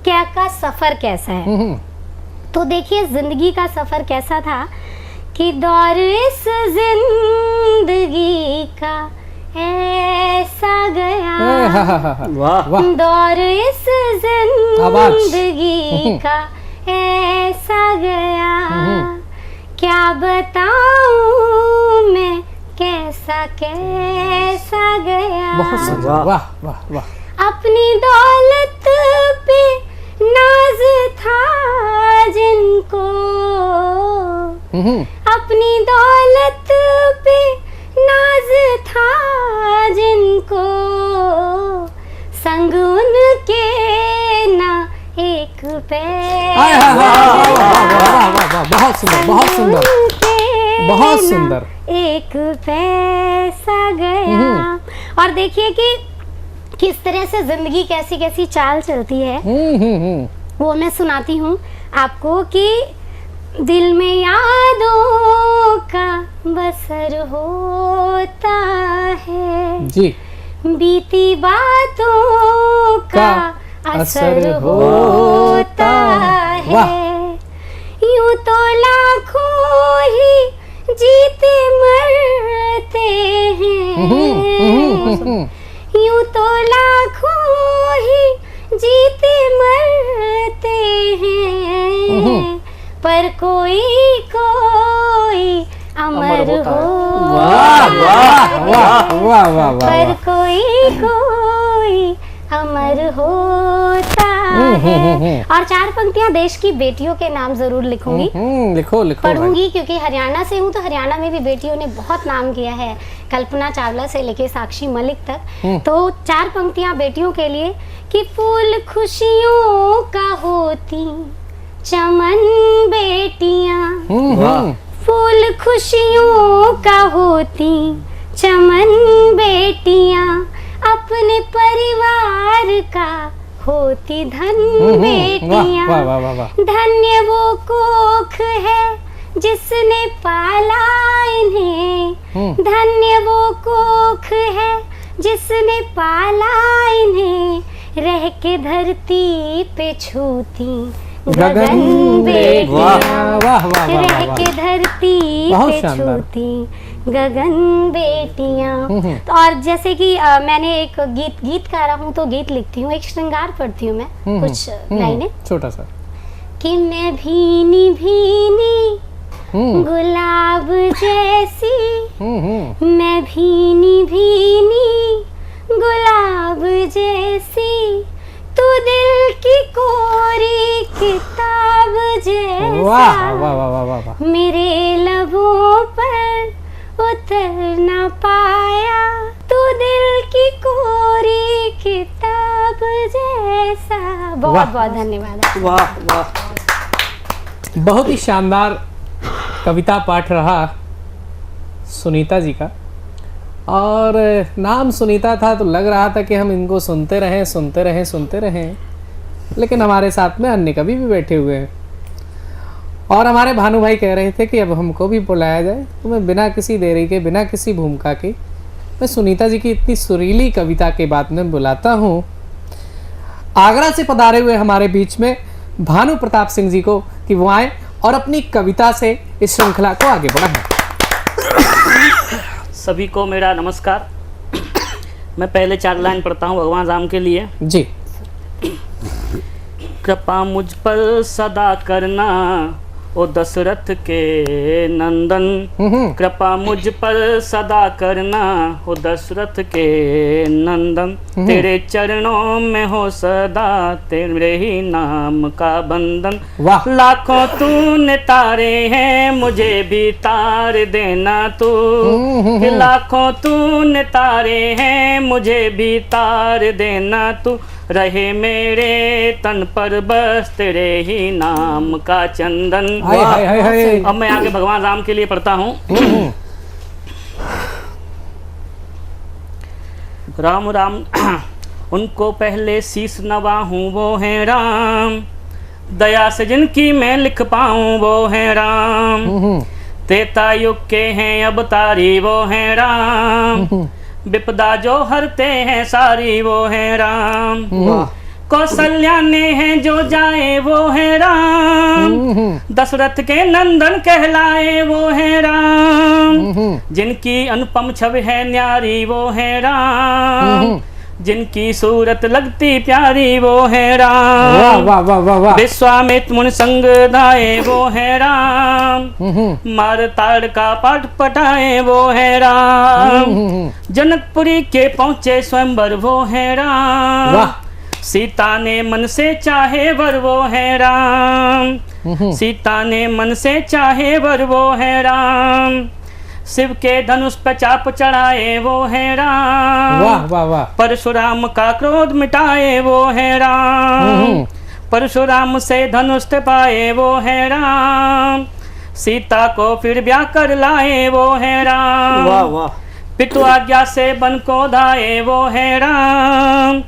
क्या का सफर कैसा है। तो देखिए जिंदगी का सफर कैसा था कि दौर इस जिंदगी का ऐसा गया। वाह वाह। दौर इस जिंदगी का ऐसा गया। क्या बताऊं मैं कैसा कैसा गया। बहुत सुंदर। वाह वाह वाह। अपनी दौलत पे नाज था जिनको, अपनी दौलत पे नाज था जिनको, संग उनके ना एक पैसा बहुत सुंदर, बहुत सुंदर, बहुत सुंदर। एक पैसा गया। और देखिए कि किस तरह से जिंदगी कैसी कैसी चाल चलती है, वो मैं सुनाती हूँ आपको कि दिल में यादों का बसर होता है जी, बीती बातों का असर होता है। यूं तो लाखों ही जीते मरते हैं, यूं तो लाखों ही जीते मरते हैं, पर कोई कोई अमर वाह वाह वाह वाह वाह पर वाह। कोई कोई अमर होता है। और 4 पंक्तियां देश की बेटियों के नाम जरूर लिखूंगी, लिखो लिखो भाई। पढ़ूंगी, क्योंकि हरियाणा से हूँ तो हरियाणा में भी बेटियों ने बहुत नाम किया है, कल्पना चावला से लेके साक्षी मलिक तक। तो 4 पंक्तियां बेटियों के लिए कि फूल खुशियों का होती चमन बेटियां, फूल खुशियों का होती चमन बेटियां, अपने परिवार का होती धन बेटियां, वाह वाह वाह वाह। धन्य वो कोख है जिसने पाला इन्हें, धन्य वो कोख है जिसने पाला इन्हें, रह के धरती पे छूती गगन बेटियां, रह के धरती पे छूती गगन बेटियां। तो और जैसे कि मैंने एक गीत गा रहा हूँ तो गीत लिखती हूँ, एक श्रृंगार पढ़ती हूँ मैं कुछ लाइनें छोटा सा। कि मैं भीनी भीनी गुलाब जैसी, मैं भीनी भीनी गुलाब जैसी, तू दिल की कोरी किताब जैसा, वाह वाह वाह वाह वाह। मेरे लबों पर उतर ना पाया, तू दिल की कोरी किताब जैसा। बहुत बहुत धन्यवाद। वाह वाह, बहुत ही शानदार कविता पाठ रहा सुनीता जी का। और नाम सुनीता था तो लग रहा था कि हम इनको सुनते रहें सुनते रहें सुनते रहें, लेकिन हमारे साथ में अन्य कवि भी बैठे हुए हैं। और हमारे भानु भाई कह रहे थे कि अब हमको भी बुलाया जाए, तो मैं बिना किसी देरी के, बिना किसी भूमिका के, मैं सुनीता जी की इतनी सुरीली कविता के बाद में बुलाता हूँ आगरा से पधारे हुए हमारे बीच में भानु प्रताप सिंह जी को कि वो आए और अपनी कविता से इस श्रृंखला को आगे बढ़ाएं। सभी को मेरा नमस्कार। मैं पहले 4 लाइन पढ़ता हूँ भगवान राम के लिए जी। कृपा मुझ पर सदा करना ओ दशरथ के नंदन, कृपा मुझ पर सदा करना ओ दशरथ के नंदन, तेरे चरणों में हो सदा तेरे ही नाम का बंधन। लाखों तूने तारे हैं मुझे भी तार देना तू, लाखों तूने तारे हैं मुझे भी तार देना तू, रहे मेरे तन पर बस तेरे ही नाम का चंदन। अब मैं आगे भगवान राम के लिए पढ़ता हूँ। राम राम उनको पहले शीश नवाहूँ वो हैं राम, दया से जिनकी मैं लिख पाऊँ वो हैं राम, त्रेता युग के हैं अवतारी वो हैं राम, विपदा जो हरते हैं सारी वो हैं राम, कौशल्या ने हैं जो जाए वो हैं राम, दशरथ के नंदन कहलाए वो हैं राम, जिनकी अनुपम छवि है न्यारी वो हैं राम, जिनकी सूरत लगती प्यारी वो है वाह राम। वाह वाह वाह वाह। विश्वामित्र मुनि संग दाए वो है राम। मार ताड़ का पाठ पढ़ाए वो है राम। जनकपुरी के पहुँचे स्वयंवर वो है राम। वाह। सीता ने मन से चाहे वर वो है राम। सीता ने मन से चाहे वर वो है राम। शिव के धनुष पर चाप चढ़ाए वो है राम। वाह वाह वाह। परशुराम का क्रोध मिटाए वो है राम। परशुराम से धनुष पाए वो है राम। सीता को फिर ब्याह कर लाए वो है राम। वाह वाह। पितु आज्ञा से वन को धाए वो है राम।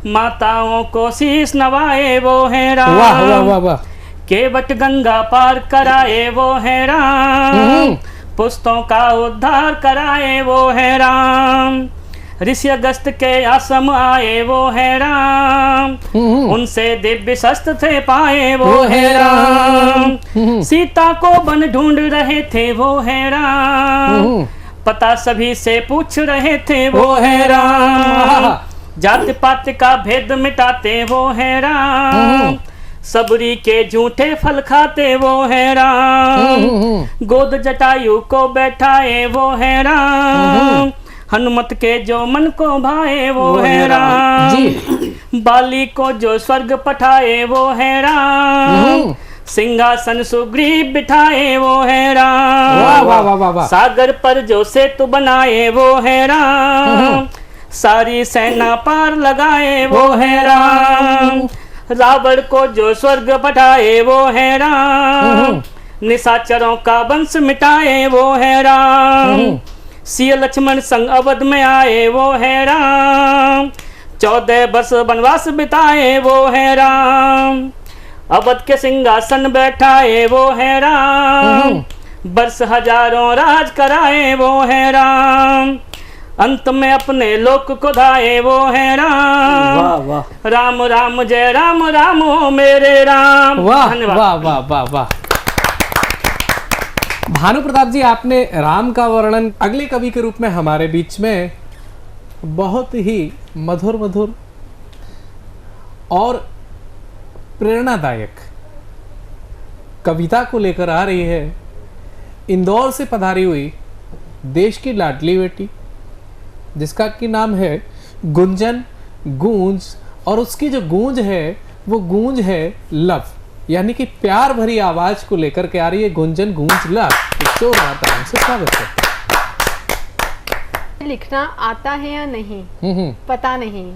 माताओं को शीश नवाए वो है राम। वाह वाह वाह वाह। केवट गंगा पार कराए वो है राम। पुस्तों का उद्धार कराए वो है राम। ऋषि अगस्त के आश्रम आए वो है राम। उनसे दिव्य शस्त्र थे पाए वो है राम। सीता को वन ढूंढ रहे थे वो है राम। पता सभी से पूछ रहे थे वो है राम। जाति पाति का भेद मिटाते वो है राम। सबरी के झूठे फल खाते वो है राम। गोद जटायु को बैठाए वो है राम। हनुमत के जो मन को भाए वो है राम। बाली को जो स्वर्ग पठाए वो है राम। सिंहासन सुग्रीव बिठाए वो है राम। सागर पर जो सेतु बनाए वो है राम। सारी सेना पार लगाए वो है राम। रावण को जो स्वर्ग पठाए वो है राम। निशाचरों का वंश मिटाए वो है राम। सिया लक्ष्मण संग अवध में आए वो है राम। 14 वर्ष वनवास बिताए वो है राम। अवध के सिंहासन बैठाए वो है राम। वर्ष हजारों राज कराए वो है राम। अंत में अपने लोक को धाए वो है राम। वाह वाह। राम राम जय राम राम ओ मेरे राम। वाह धन्यवाद। वाह वाह वाह वाह। भानु प्रताप जी, आपने राम का वर्णन अगले कवि के रूप में हमारे बीच में बहुत ही मधुर मधुर और प्रेरणादायक कविता को लेकर आ रही है। इंदौर से पधारी हुई देश की लाडली बेटी, जिसका की नाम है गुंजन गूंज, और उसकी जो गूंज है वो गूंज है लव, यानी कि प्यार भरी आवाज को लेकर के आ रही है गुंजन गूंज लव। तो हमसे स्वागत है। लिखना आता है या नहीं पता नहीं,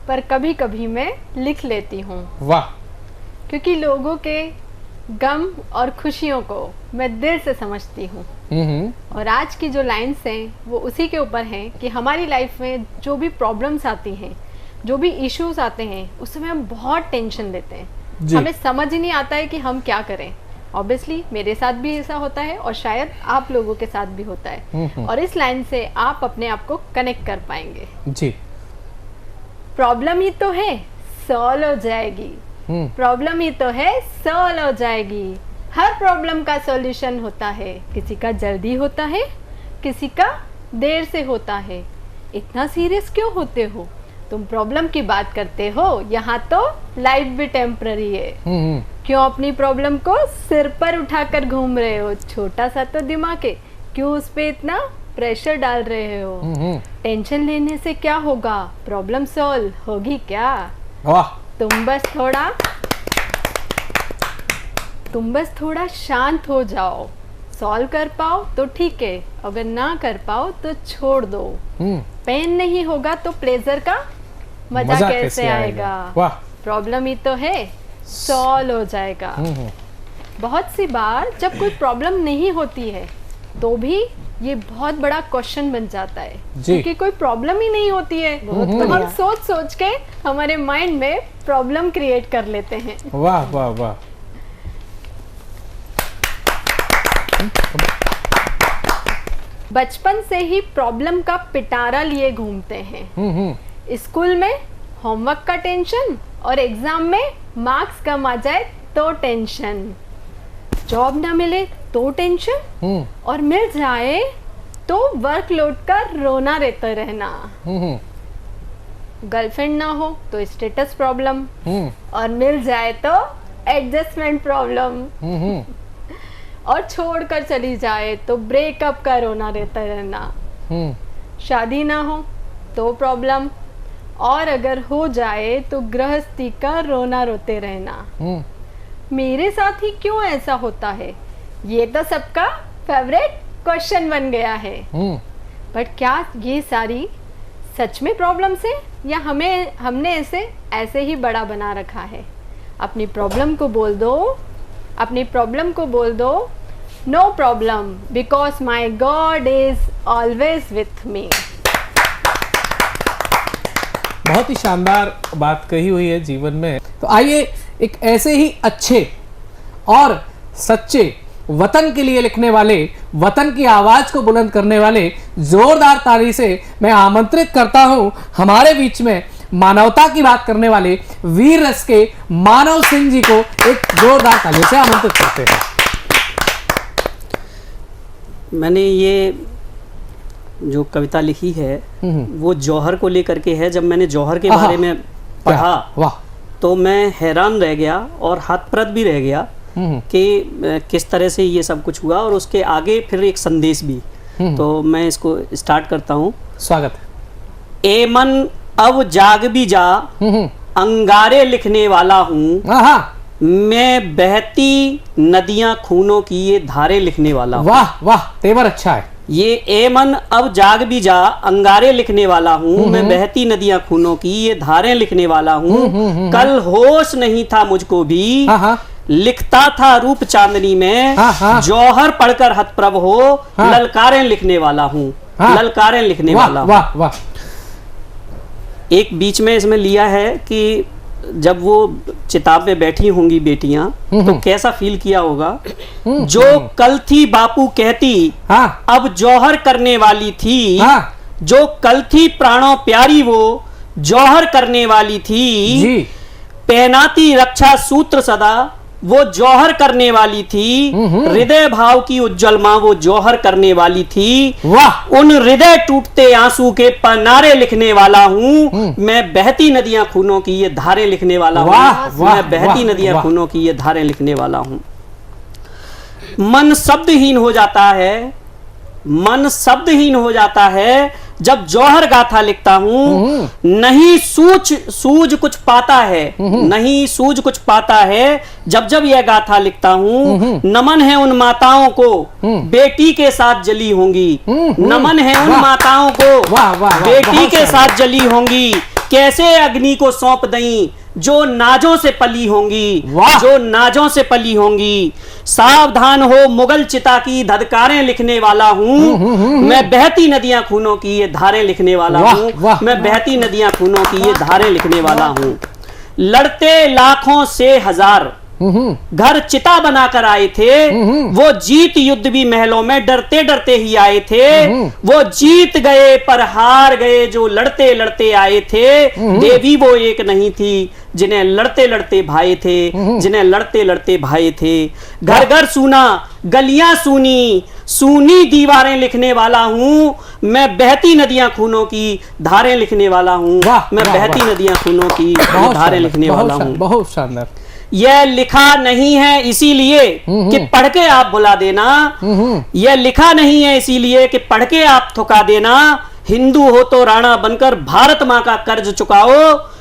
पर कभी कभी मैं लिख लेती हूँ। वाह। क्योंकि लोगों के गम और खुशियों को मैं दिल से समझती हूँ। और आज की जो लाइन्स हैं वो उसी के ऊपर हैं कि हमारी लाइफ में जो भी प्रॉब्लम्स आती हैं, जो भी इश्यूज आते हैं, उस समय हम बहुत टेंशन लेते हैं। हमें समझ ही नहीं आता है कि हम क्या करें। ऑब्वियसली मेरे साथ भी ऐसा होता है और शायद आप लोगों के साथ भी होता है। और इस लाइन से आप अपने आप को कनेक्ट कर पाएंगे। जी। प्रॉब्लम ही तो है, सॉल्व हो जाएगी। प्रॉब्लम ही तो है, सॉल्व हो जाएगी। हर प्रॉब्लम का सॉल्यूशन होता है। किसी का जल्दी होता है, किसी का देर से होता है। इतना सीरियस क्यों होते हो? तुम प्रॉब्लम की बात करते हो, यहाँ तो लाइफ भी टेम्पररी है। क्यों अपनी प्रॉब्लम को सिर पर उठाकर घूम रहे हो? छोटा सा तो दिमाग है, क्यों उस पे इतना प्रेशर डाल रहे हो? टेंशन लेने से क्या होगा? प्रॉब्लम सॉल्व होगी क्या? वाह। तुम बस थोड़ा शांत हो जाओ। सॉल्व कर पाओ तो ठीक है, अगर ना कर पाओ तो छोड़ दो। पेन नहीं होगा तो प्लेजर का मजा कैसे आएगा? वाह। प्रॉब्लम ही तो है, सॉल्व हो जाएगा। बहुत सी बार जब कोई प्रॉब्लम नहीं होती है तो भी ये बहुत बड़ा क्वेश्चन बन जाता है, क्योंकि कोई प्रॉब्लम ही नहीं होती है। तो हम सोच सोच के हमारे माइंड में प्रॉब्लम क्रिएट कर लेते हैं। वाह वाह वाह। बचपन से ही प्रॉब्लम का पिटारा लिए घूमते हैं। स्कूल में होमवर्क का टेंशन और एग्जाम में मार्क्स कम आ जाए तो टेंशन। जॉब ना मिले तो टेंशन, और मिल जाए तो वर्कलोड का रोना रहता रहना। गर्लफ्रेंड ना हो तो स्टेटस प्रॉब्लम, और मिल जाए तो एडजस्टमेंट प्रॉब्लम, और छोड़कर चली जाए तो ब्रेकअप का रोना रहना, शादी ना हो तो प्रॉब्लम, और अगर हो जाए तो गृहस्थी का रोना रोते रहना। मेरे साथ ही क्यों ऐसा होता है, ये तो सबका फेवरेट क्वेश्चन बन गया है। बट क्या ये सारी सच में प्रॉब्लम्स है, या हमने इसे ऐसे ही बड़ा बना रखा है? अपनी प्रॉब्लम को बोल दो, अपनी प्रॉब्लम को बोल दो, no problem, because my god is always with me. बहुत ही शानदार बात कही हुई है जीवन में। तो आइए एक ऐसे ही अच्छे और सच्चे वतन के लिए लिखने वाले, वतन की आवाज को बुलंद करने वाले जोरदार ताली से मैं आमंत्रित करता हूं हमारे बीच में मानवता की बात करने वाले वीर रस के मानव सिंह जी को एक जोरदार ताली से आमंत्रित करते हैं। मैंने ये जो कविता लिखी है वो जौहर को लेकर के है। जब मैंने जौहर के बारे में पढ़ा तो मैं हैरान रह गया और हतप्रभ भी रह गया कि किस तरह से ये सब कुछ हुआ, और उसके आगे फिर एक संदेश भी। तो मैं इसको स्टार्ट करता हूँ। स्वागत है। ए मन अब जाग भी जा, अंगारे लिखने वाला हूँ, मैं बहती नदियां खूनों की ये धारे लिखने वाला हूँ। वाह वाह, तेवर अच्छा है। ये ए मन अब जाग भी जा, अंगारे लिखने वाला हूँ, मैं बहती नदियां खूनों की ये धारें लिखने वाला हूँ। कल होश नहीं था मुझको भी, लिखता था रूप चांदनी में, जौहर पढ़कर हतप्रभ हो, ललकारें लिखने वाला हूँ, ललकारें लिखने वाला हूँ। वाह वाह। एक बीच में इसमें लिया है कि जब वो चिताब में बैठी होंगी बेटियां तो कैसा फील किया होगा। जो कल थी बापू कहती, अब जौहर करने वाली थी, जो कल थी प्राणों प्यारी वो जौहर करने वाली थी, पहनाती रक्षा सूत्र सदा वो जौहर करने वाली थी, हृदय भाव की उज्जवल मां वो जौहर करने वाली थी। वाह। उन हृदय टूटते आंसू के पनारे लिखने वाला हूँ, मैं बहती नदियां खूनों की ये धारें लिखने वाला हूँ, मैं बहती नदियां खूनों की ये धारें लिखने वाला हूँ। मन शब्दहीन हो जाता है, मन शब्दहीन हो जाता है जब जौहर गाथा लिखता हूँ, नहीं सूझ कुछ पाता है, नहीं सूझ कुछ पाता है जब जब यह गाथा लिखता हूँ। नमन है उन माताओं को बेटी के साथ जली होंगी, नमन है उन माताओं को बेटी के साथ जली होंगी, कैसे अग्नि को सौंप दई जो नाजों से पली होंगी, जो नाजों से पली होंगी। सावधान हो मुगल चिता की धधकारें लिखने वाला हूँ, मैं बहती नदियां खूनों की ये धारें लिखने वाला हूँ, मैं बहती नदियां खूनों की ये धारें लिखने वाला हूँ। लड़ते लाखों से हजार घर चिता बनाकर आए थे, वो जीत युद्ध भी महलों में डरते डरते ही आए थे, वो जीत गए पर हार गए जो लड़ते लड़ते आए थे, देवी वो एक नहीं थी जिन्हें लड़ते लड़ते भाई थे, जिन्हें लड़ते लड़ते भाई थे। घर घर सूना गलियां सूनी, सूनी दीवारें लिखने वाला हूँ, मैं बहती नदियां खूनों की धारें लिखने वाला हूँ, मैं बहती नदियां खूनों की धारें लिखने वाला हूँ। बहुत शानदार। यह लिखा नहीं है इसीलिए कि पढ़ के आप भुला देना, यह लिखा नहीं है इसीलिए कि पढ़ के आप थुका देना। हिंदू हो तो राणा बनकर भारत माँ का कर्ज चुकाओ,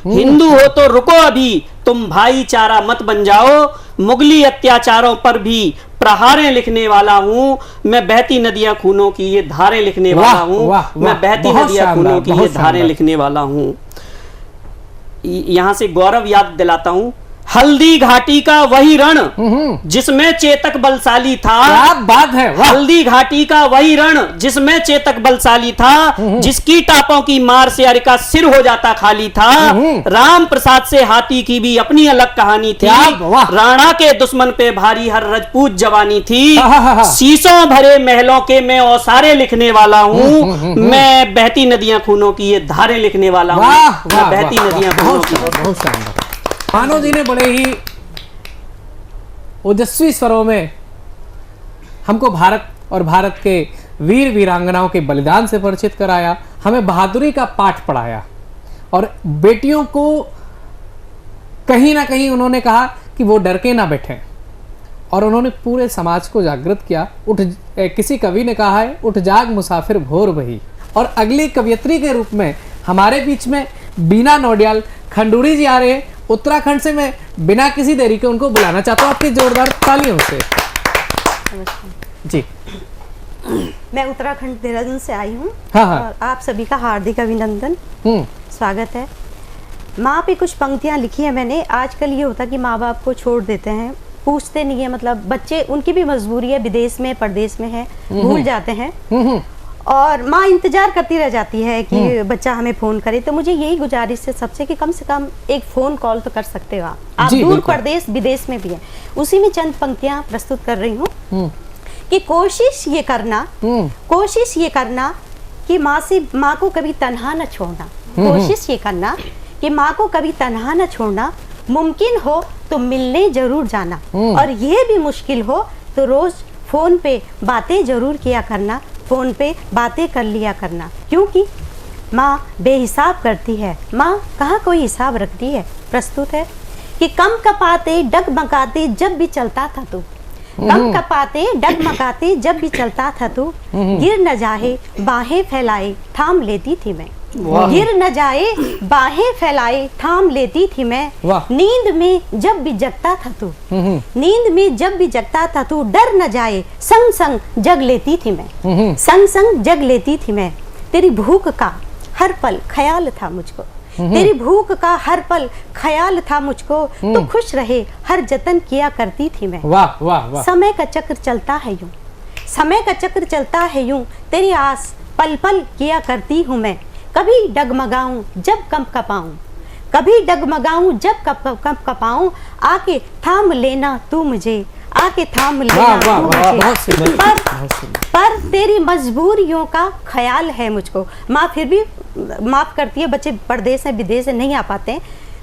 हिंदू हो तो रुको अभी तुम भाईचारा मत बन जाओ, मुगली अत्याचारों पर भी प्रहारें लिखने वाला हूँ, मैं बहती नदियां खूनों की ये धारें लिखने वाला हूँ, मैं बहती नदियां खूनों की ये धारें लिखने वाला हूँ। यहां से गौरव याद दिलाता हूँ, हल्दी घाटी का वही रण जिसमें चेतक बलशाली था, क्या बात है। हल्दी घाटी का वही रण जिसमें चेतक बलशाली था, जिसकी टापों की मार से अरिका सिर हो जाता खाली था, राम प्रसाद से हाथी की भी अपनी अलग कहानी थी, राणा के दुश्मन पे भारी हर रजपूत जवानी थी, शीशों भरे महलों के मैं औसारे लिखने वाला हूँ, मैं बहती नदियां खूनों की ये धारें लिखने वाला हूँ, मैं बहती नदियां खूनों की। मानव जी ने बड़े ही ओजस्वी स्वरों में हमको भारत और भारत के वीर वीरांगनाओं के बलिदान से परिचित कराया, हमें बहादुरी का पाठ पढ़ाया। और बेटियों को कहीं ना कहीं उन्होंने कहा कि वो डर के ना बैठें, और उन्होंने पूरे समाज को जागृत किया। किसी कवि ने कहा है, उठ जाग मुसाफिर भोर वही। और अगली कवियत्री के रूप में हमारे बीच में बीना नौडियाल खंडूरी जी आ रहे हैं उत्तराखंड से। मैं बिना किसी देरी के उनको बुलाना चाहता हूँ आपकी जोरदार तालियों से। जी, मैं उत्तराखंड देहरादून से आई हूँ। हाँ हाँ। और आप सभी का हार्दिक अभिनंदन, स्वागत है। माँ पे कुछ पंक्तियाँ लिखी है मैंने। आजकल ये होता कि माँ बाप को छोड़ देते हैं, पूछते नहीं है, मतलब बच्चे, उनकी भी मजबूरी है, विदेश में परदेश में है, भूल जाते हैं, और माँ इंतजार करती रह जाती है कि बच्चा हमें फोन करे। तो मुझे यही गुजारिश है सबसे कि कम से कम एक फोन कॉल तो कर सकते हो आप दूर परदेश विदेश में भी है। उसी में चंद पंक्तियां प्रस्तुत कर रही हूँ कि कोशिश ये करना कि माँ को कभी तन्हा न छोड़ना। कोशिश ये करना कि माँ को कभी तन्हा न छोड़ना, मुमकिन हो तो मिलने जरूर जाना, और ये भी मुश्किल हो तो रोज फोन पे बातें जरूर किया करना, फोन पे बातें कर लिया करना, क्योंकि माँ बेहिसाब करती है, माँ कहाँ कोई हिसाब रखती है। प्रस्तुत है कि कम कपाते डगमगाते जब भी चलता था तू, कम कपाते डगमगाते जब भी चलता था तू, गिर न जाए बाहें फैलाए थाम लेती थी मैं, गिर न जाए बाहें फैलाए थाम लेती थी मैं, नींद में जब भी जगता था तू, नींद में जब भी जगता था तू, डर न जाए संग संग जग लेती थी मैं, संग संग जग लेती थी मैं, तेरी भूख का हर पल ख्याल था मुझको, तेरी भूख का हर पल ख्याल था मुझको, तो खुश रहे हर जतन किया करती थी मैं। वाह वाह वाह। समय का चक्र चलता है यूं, समय का चक्र चलता है यूं, तेरी आस पल पल किया करती हूँ मैं, कभी डगमगाऊं जब कम कपाऊं, कभी डगमगाऊं जब कम कपाऊं, आके थाम लेना तू मुझे, आके थाम लेना तू मुझे, पर तेरी मजबूरियों का ख्याल है मुझको। माँ फिर भी माफ करती है, बच्चे परदेश है विदेश से नहीं आ पाते हैं।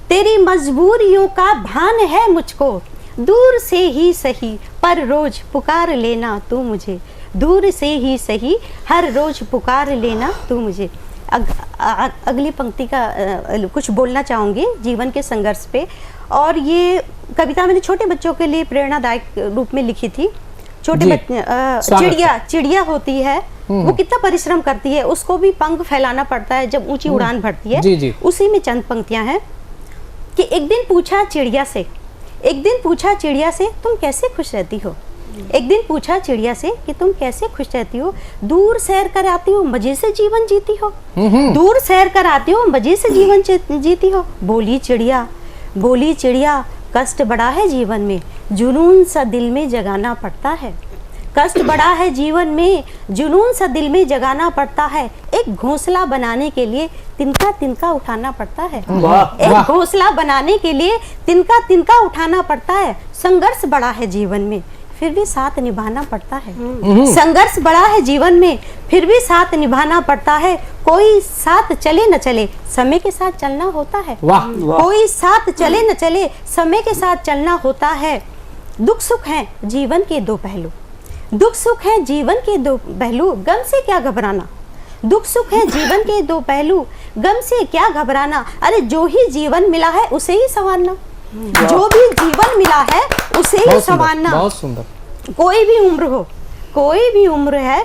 तेरी मजबूरियों का भान है मुझको, दूर से ही सही पर रोज पुकार लेना तू मुझे, दूर से ही सही हर रोज पुकार लेना तू मुझे। अगली पंक्ति का कुछ बोलना चाहूँगी जीवन के संघर्ष पे, और ये कविता मैंने छोटे बच्चों के लिए प्रेरणादायक रूप में लिखी थी। छोटे बच्चे, चिड़िया होती है, वो कितना परिश्रम करती है, उसको भी पंख फैलाना पड़ता है जब ऊंची उड़ान भरती है। जी। उसी में चंद पंक्तियां हैं कि एक दिन पूछा चिड़िया से, एक दिन पूछा चिड़िया से तुम कैसे खुश रहती हो, एक दिन पूछा चिड़िया से कि तुम कैसे खुश रहती हो, दूर सैर कर आती हो मजे से जीवन जीती हो, दूर सैर कर आती हो मजे से जीवन जीती हो। बोली चिड़िया कष्ट बड़ा है जीवन में, जुनून सा दिल में जगाना पड़ता है, कष्ट बड़ा है जीवन में, जुनून सा दिल में जगाना पड़ता है, एक घोंसला बनाने के लिए तिनका तिनका उठाना पड़ता है, एक घोंसला बनाने के लिए तिनका तिनका उठाना पड़ता है, संघर्ष बड़ा है जीवन में फिर भी साथ निभाना पड़ता है, संघर्ष बड़ा है जीवन में फिर भी साथ निभाना पड़ता है, कोई साथ चले न चले समय के साथ चलना होता है, कोई साथ चले न चले समय के साथ चलना होता है। दुख सुख है जीवन के दो पहलू, दुख सुख है जीवन के दो पहलू, गम से क्या घबराना, दुख सुख है जीवन के दो पहलू, गम से क्या घबराना, अरे जो ही जीवन मिला है उसे ही संवारना, जो भी जीवन मिला है उसे ही संवारना। बहुत सुंदर। कोई भी उम्र हो, कोई भी उम्र है,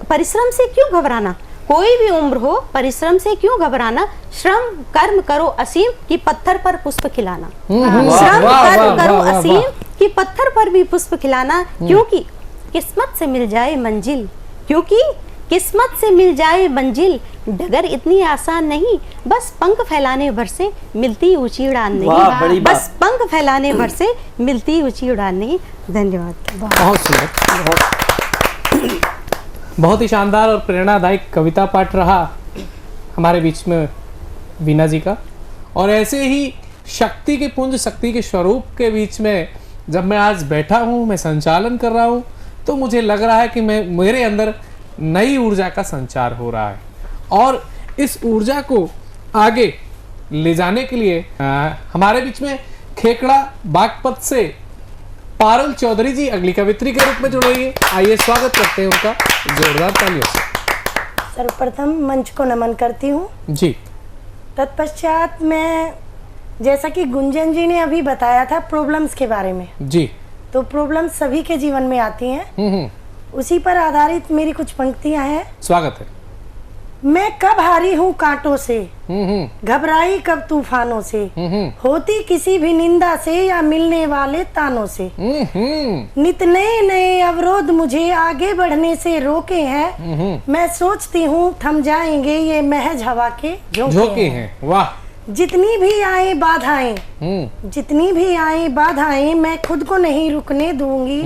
परिश्रम से क्यों घबराना, कोई भी उम्र हो परिश्रम से क्यों घबराना, श्रम कर्म करो असीम कि पत्थर पर पुष्प खिलाना, श्रम कर्म करो असीम कि पत्थर पर भी पुष्प खिलाना, क्योंकि किस्मत से मिल जाए मंजिल, क्योंकि किस्मत से मिल जाए मंजिल, डगर इतनी आसान नहीं, बस पंख फैलाने भर से मिलती ऊंची उड़ान नहीं, बस पंख फैलाने भर से मिलती ऊंची उड़ान नहीं। धन्यवाद। बहुत सुंदर, बहुत ही शानदार और प्रेरणादायक कविता पाठ रहा हमारे बीच में वीना जी का। और ऐसे ही शक्ति के पुंज, शक्ति के स्वरूप के बीच में जब मैं आज बैठा हूँ, मैं संचालन कर रहा हूँ, तो मुझे लग रहा है कि मेरे अंदर नई ऊर्जा का संचार हो रहा है, और इस ऊर्जा को आगे ले जाने के लिए हमारे बीच में खेकड़ा बागपत से पारुल चौधरी जी अगली कवित्री के रूप में जुड़ेंगे। आइए स्वागत करते हैं उनका जोरदार तालियों से। सर्वप्रथम मंच को नमन करती हूँ। जी। तत्पश्चात मैं, जैसा कि गुंजन जी ने अभी बताया था प्रॉब्लम्स के बारे में, जी, तो प्रॉब्लम्स सभी के जीवन में आती हैं। उसी पर आधारित मेरी कुछ पंक्तियां हैं। स्वागत है। मैं कब हारी हूँ कांटों से, घबराई कब तूफानों से, होती किसी भी निंदा से या मिलने वाले तानों से, नित नए नए अवरोध मुझे आगे बढ़ने से रोके हैं। मैं सोचती हूँ थम जाएंगे ये महज हवा के झोंके हैं। वाह। जितनी भी आए बाधाएं, जितनी भी आए बाधाएं, मैं खुद को नहीं रुकने दूंगी।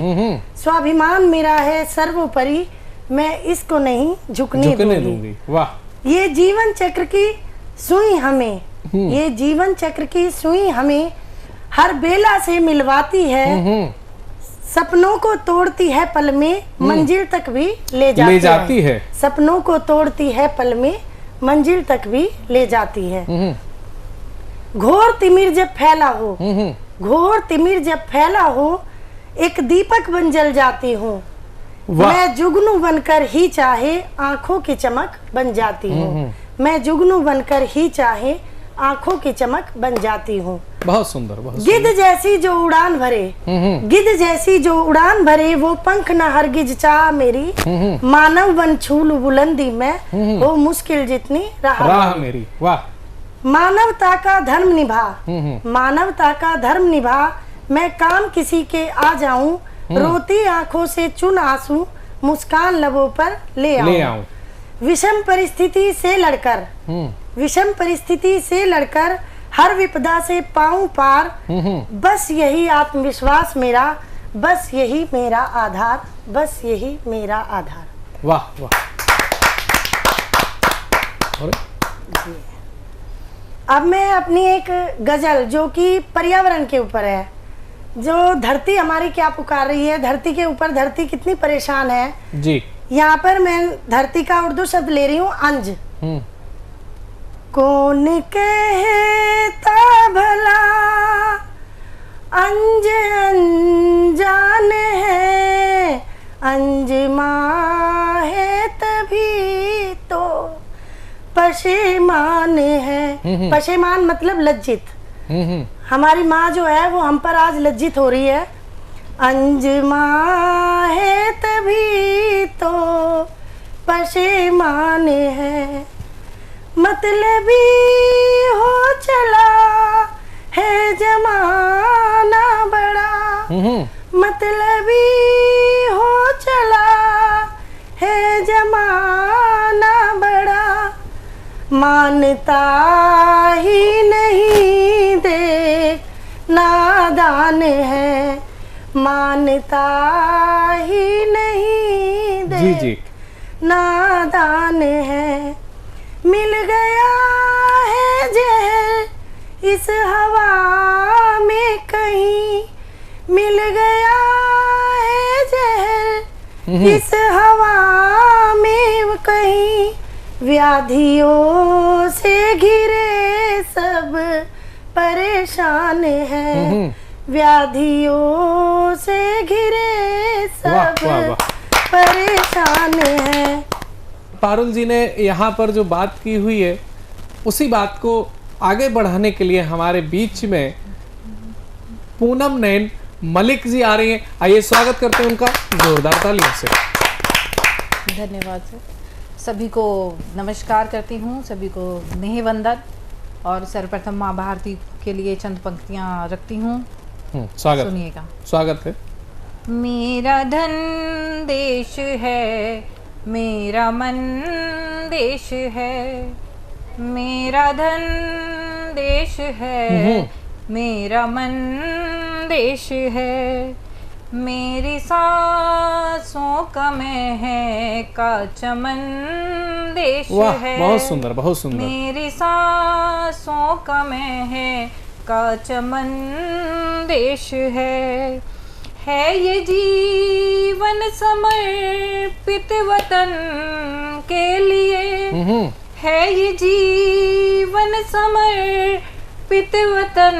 स्वाभिमान मेरा है सर्वोपरि, मैं इसको नहीं झुकने दूंगी। वाह। ये जीवन चक्र की सुई हमें, ये जीवन चक्र की सुई हमें हर बेला से मिलवाती है। सपनों को तोड़ती है पल में, मंजिल तक भी ले जाती है। सपनों को तोड़ती है पल में, मंजिल तक भी ले जाती है। घोर तिमिर जब फैला हो, घोर तिमिर जब फैला हो, एक दीपक बन जल जाती हूँ। मैं जुगनू बनकर ही चाहे आंखों की चमक बन जाती हूँ। मैं जुगनू बनकर ही चाहे आंखों की चमक बन जाती हूँ। बहुत सुंदर, बहुत गिद्ध जैसी जो उड़ान भरे, गिद्ध जैसी जो उड़ान भरे, वो पंख न हरगिज चाह मेरी। मानव बन छूलू बुलंदी में, हो मुश्किल जितनी राह मेरी। वाह। मानवता का धर्म निभा, मानवता का धर्म निभा, मैं काम किसी के आ जाऊं। रोती आंखों से चुन आंसू, मुस्कान लबों पर ले आऊं। विषम परिस्थिति से लड़कर, विषम परिस्थिति से लड़कर, हर विपदा से पाऊं पार। बस यही आत्मविश्वास मेरा, बस यही मेरा आधार, बस यही मेरा आधार। वाह वाह। अब मैं अपनी एक गजल जो कि पर्यावरण के ऊपर है, जो धरती हमारी क्या पुकार रही है, धरती के ऊपर धरती कितनी परेशान है जी। यहाँ पर मैं धरती का उर्दू शब्द ले रही हूँ अंज। कौन कहता भला अंज अनजान है, अंज माँ है तभी तो पशेमान है। पशेमान मतलब लज्जित। हमारी माँ जो है वो हम पर आज लज्जित हो रही है। अंज माँ है तभी तो पशेमान है, मतलबी हो चला है जमाना बड़ा, मतलबी हो चला है जमाना बड़ा। मानता ही नहीं देख नादान है, मानता ही नहीं देख नादान है। मिल गया है जहर इस हवा में कहीं, मिल गया है जहर इस हवा में कहीं। व्याधियों से घिरे सब परेशान हैं, व्याधियों से घिरे सब परेशान हैं। पारुल जी ने यहाँ पर जो बात की हुई है, उसी बात को आगे बढ़ाने के लिए हमारे बीच में पूनम नैन मलिक जी आ रही हैं। आइए स्वागत करते हैं उनका जोरदार तालियों से। धन्यवाद सर। सभी को नमस्कार करती हूँ, सभी को नेह वंदन, और सर्वप्रथम माँ भारती के लिए चंद पंक्तियाँ रखती हूँ। स्वागत, सुनिएगा। स्वागत है। मेरा धन देश है, मेरा मन देश है, मेरा धन देश है, मेरा मन देश है। मेरी सांसों का मैं है का चमन देश है। बहुत सुंदर, बहुत सुंदर। मेरी सांसों का मैं है का चमन देश है ये जीवन समर्पित वतन के लिए, है ये जीवन समर्पित वतन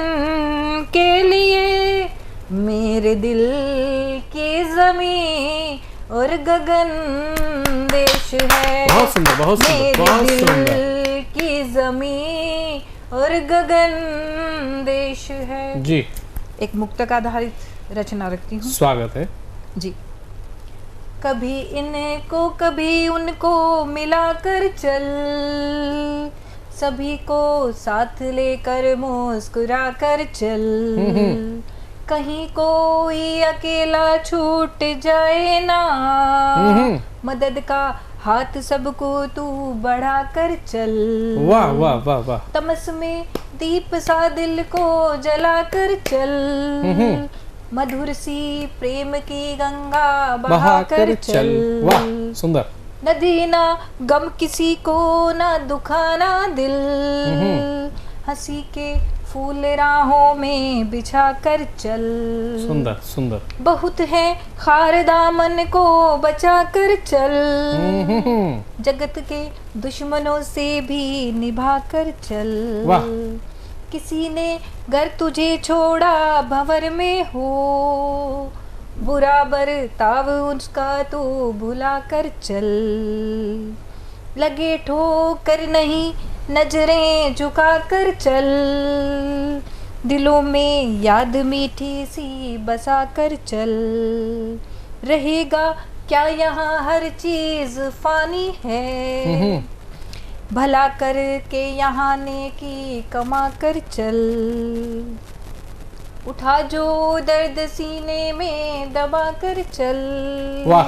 के लिए। मेरे दिल की ज़मीं और गगन देश है। बहुत सुंदर, बहुत सुंदर, बहुत सुंदर। मेरे दिल की जमीन और गगन देश है। जी, एक मुक्तक आधारित रचना रखती हूँ। स्वागत है जी। कभी इनको कभी उनको मिलाकर चल, सभी को साथ लेकर मुस्कुरा कर चल, कहीं कोई अकेला छूट जाए ना, मदद का हाथ सबको तू बढ़ा कर चल। वाह वाह वाह वाह। तमस में दीप सा दिल को जला कर चल, मधुर सी प्रेम की गंगा बहा कर चल। वाह, सुंदर। न देना गम किसी को, न दुखाना दिल, हंसी के फूल राहों में बिछा कर चल। सुंदर सुंदर। बहुत है खार दामन को बचा कर चल, जगत के दुश्मनों से भी निभा कर चल। वाह। किसी ने घर तुझे छोड़ा भंवर में हो, बुरा बर्ताव उसका तू भुला कर चल। लगे ठोकर नहीं नजरें झुका कर चल, दिलों में याद मीठी सी बसा कर चल। रहेगा क्या यहाँ हर चीज फानी है, भला करके यहाँ नेकी कमा कर चल। उठा जो दर्द सीने में दबा कर चल, वाह।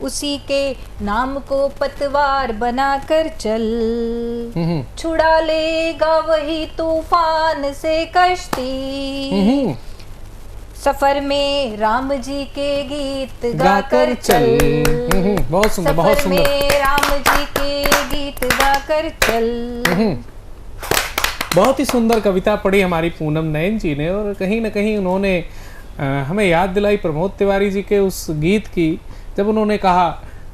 उसी के नाम को पतवार बना कर चल। छुड़ा लेगा वही तूफान से कश्ती, सफर में राम जी के गीत गा कर चल। बहुत सुंदर, बहुत सफर सुंदर। में राम जी के गीत गा कर चल। बहुत ही सुंदर कविता पढ़ी हमारी पूनम नयन जी ने, और कहीं ना कहीं उन्होंने हमें याद दिलाई प्रमोद तिवारी जी के उस गीत की, जब उन्होंने कहा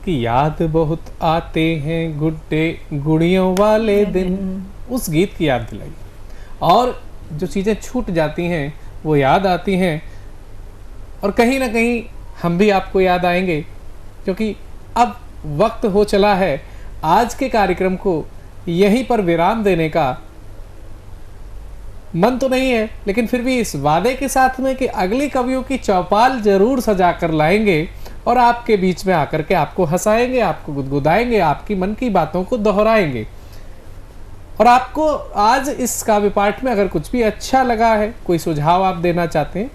कि याद बहुत आते हैं गुड्डे गुड़ियों वाले दिन। उस गीत की याद दिलाई, और जो चीज़ें छूट जाती हैं वो याद आती हैं, और कहीं ना कहीं हम भी आपको याद आएंगे, क्योंकि अब वक्त हो चला है आज के कार्यक्रम को यहीं पर विराम देने का। मन तो नहीं है, लेकिन फिर भी इस वादे के साथ में कि अगली कवियों की चौपाल जरूर सजा कर लाएंगे और आपके बीच में आकर के आपको हंसाएंगे, आपको गुदगुदाएंगे, आपकी मन की बातों को दोहराएंगे। और आपको आज इस काव्य पाठ में अगर कुछ भी अच्छा लगा है, कोई सुझाव आप देना चाहते हैं,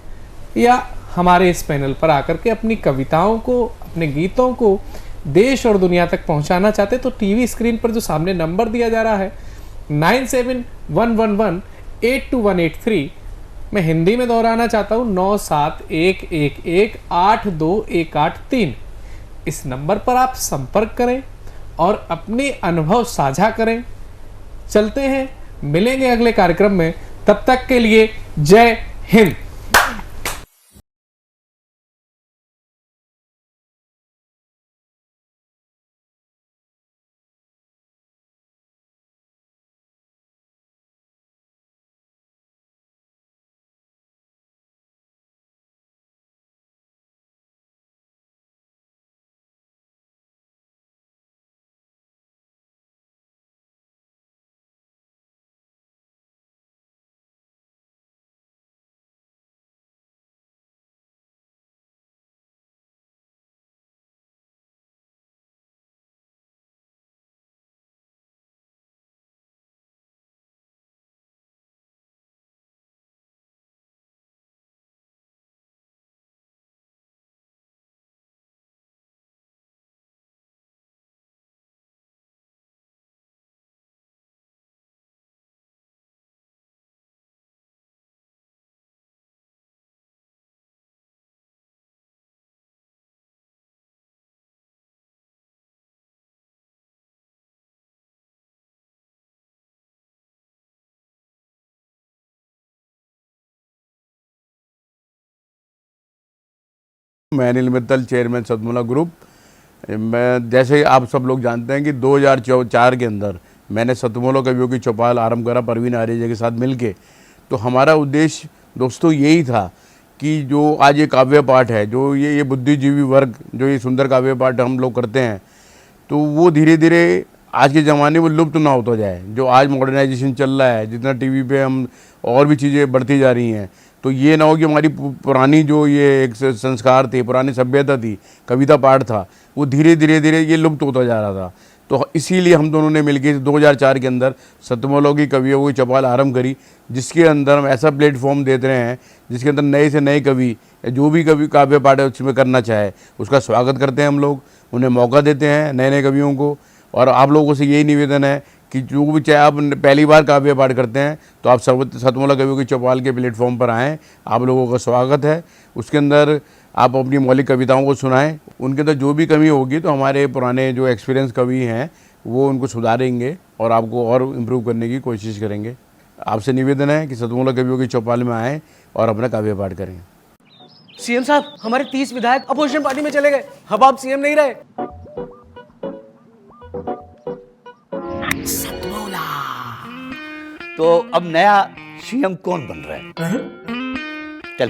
या हमारे इस पैनल पर आकर के अपनी कविताओं को, अपने गीतों को देश और दुनिया तक पहुंचाना चाहते हैं, तो टीवी स्क्रीन पर जो सामने नंबर दिया जा रहा है 9711182183, मैं हिंदी में दोहराना चाहता हूँ 9711182183। इस नंबर पर आप संपर्क करें और अपने अनुभव साझा करें। चलते हैं, मिलेंगे अगले कार्यक्रम में, तब तक के लिए जय हिंद। मैं अनिल मित्तल, चेयरमैन सतमोला ग्रुप। मैं जैसे आप सब लोग जानते हैं कि 2004 के अंदर मैंने सतमोला कवियों की चौपाल आरंभ करा परवीन आर्य के साथ मिलके। तो हमारा उद्देश्य दोस्तों यही था कि जो आज ये काव्य पाठ है, जो ये बुद्धिजीवी वर्ग जो ये सुंदर काव्य पाठ हम लोग करते हैं, तो वो धीरे धीरे आज के ज़माने में लुप्त ना होता जाए। जो आज मॉडर्नाइजेशन चल रहा है, जितना टीवी पे हम और भी चीज़ें बढ़ती जा रही हैं, तो ये ना हो कि हमारी पुरानी जो ये एक संस्कार थे, पुरानी सभ्यता थी, कविता पाठ था, वो धीरे धीरे ये लुप्त होता जा रहा था। तो इसीलिए हम दोनों ने मिलकर 2004 के अंदर सतमोला की कवियों की चौपाल आरंभ करी, जिसके अंदर हम ऐसा प्लेटफॉर्म देते रहे हैं जिसके अंदर नए से नए कवि, जो भी कवि काव्य पाठ उसमें करना चाहे उसका स्वागत करते हैं हम लोग, उन्हें मौका देते हैं नए नए कवियों को। और आप लोगों से यही निवेदन है कि जो भी चाहे आप पहली बार काव्य पाठ करते हैं तो आप सतमोला कवियों की चौपाल के प्लेटफॉर्म पर आएँ, आप लोगों का स्वागत है। उसके अंदर आप अपनी मौलिक कविताओं को सुनाएं, उनके अंदर जो भी कमी होगी तो हमारे पुराने जो एक्सपीरियंस कवि हैं वो उनको सुधारेंगे और आपको और इम्प्रूव करने की कोशिश करेंगे। आपसे निवेदन है कि सतमोला कवियों की चौपाल में आएँ और अपना काव्य पाठ करें। सीएम साहब, हमारे 30 विधायक अपोजिशन पार्टी में चले गए, अब आप सीएम नहीं रहे। सतमोला तो अब नया सीएम कौन बन रहा है? चल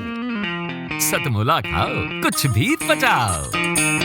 सतमोला खाओ, कुछ भी बचाओ।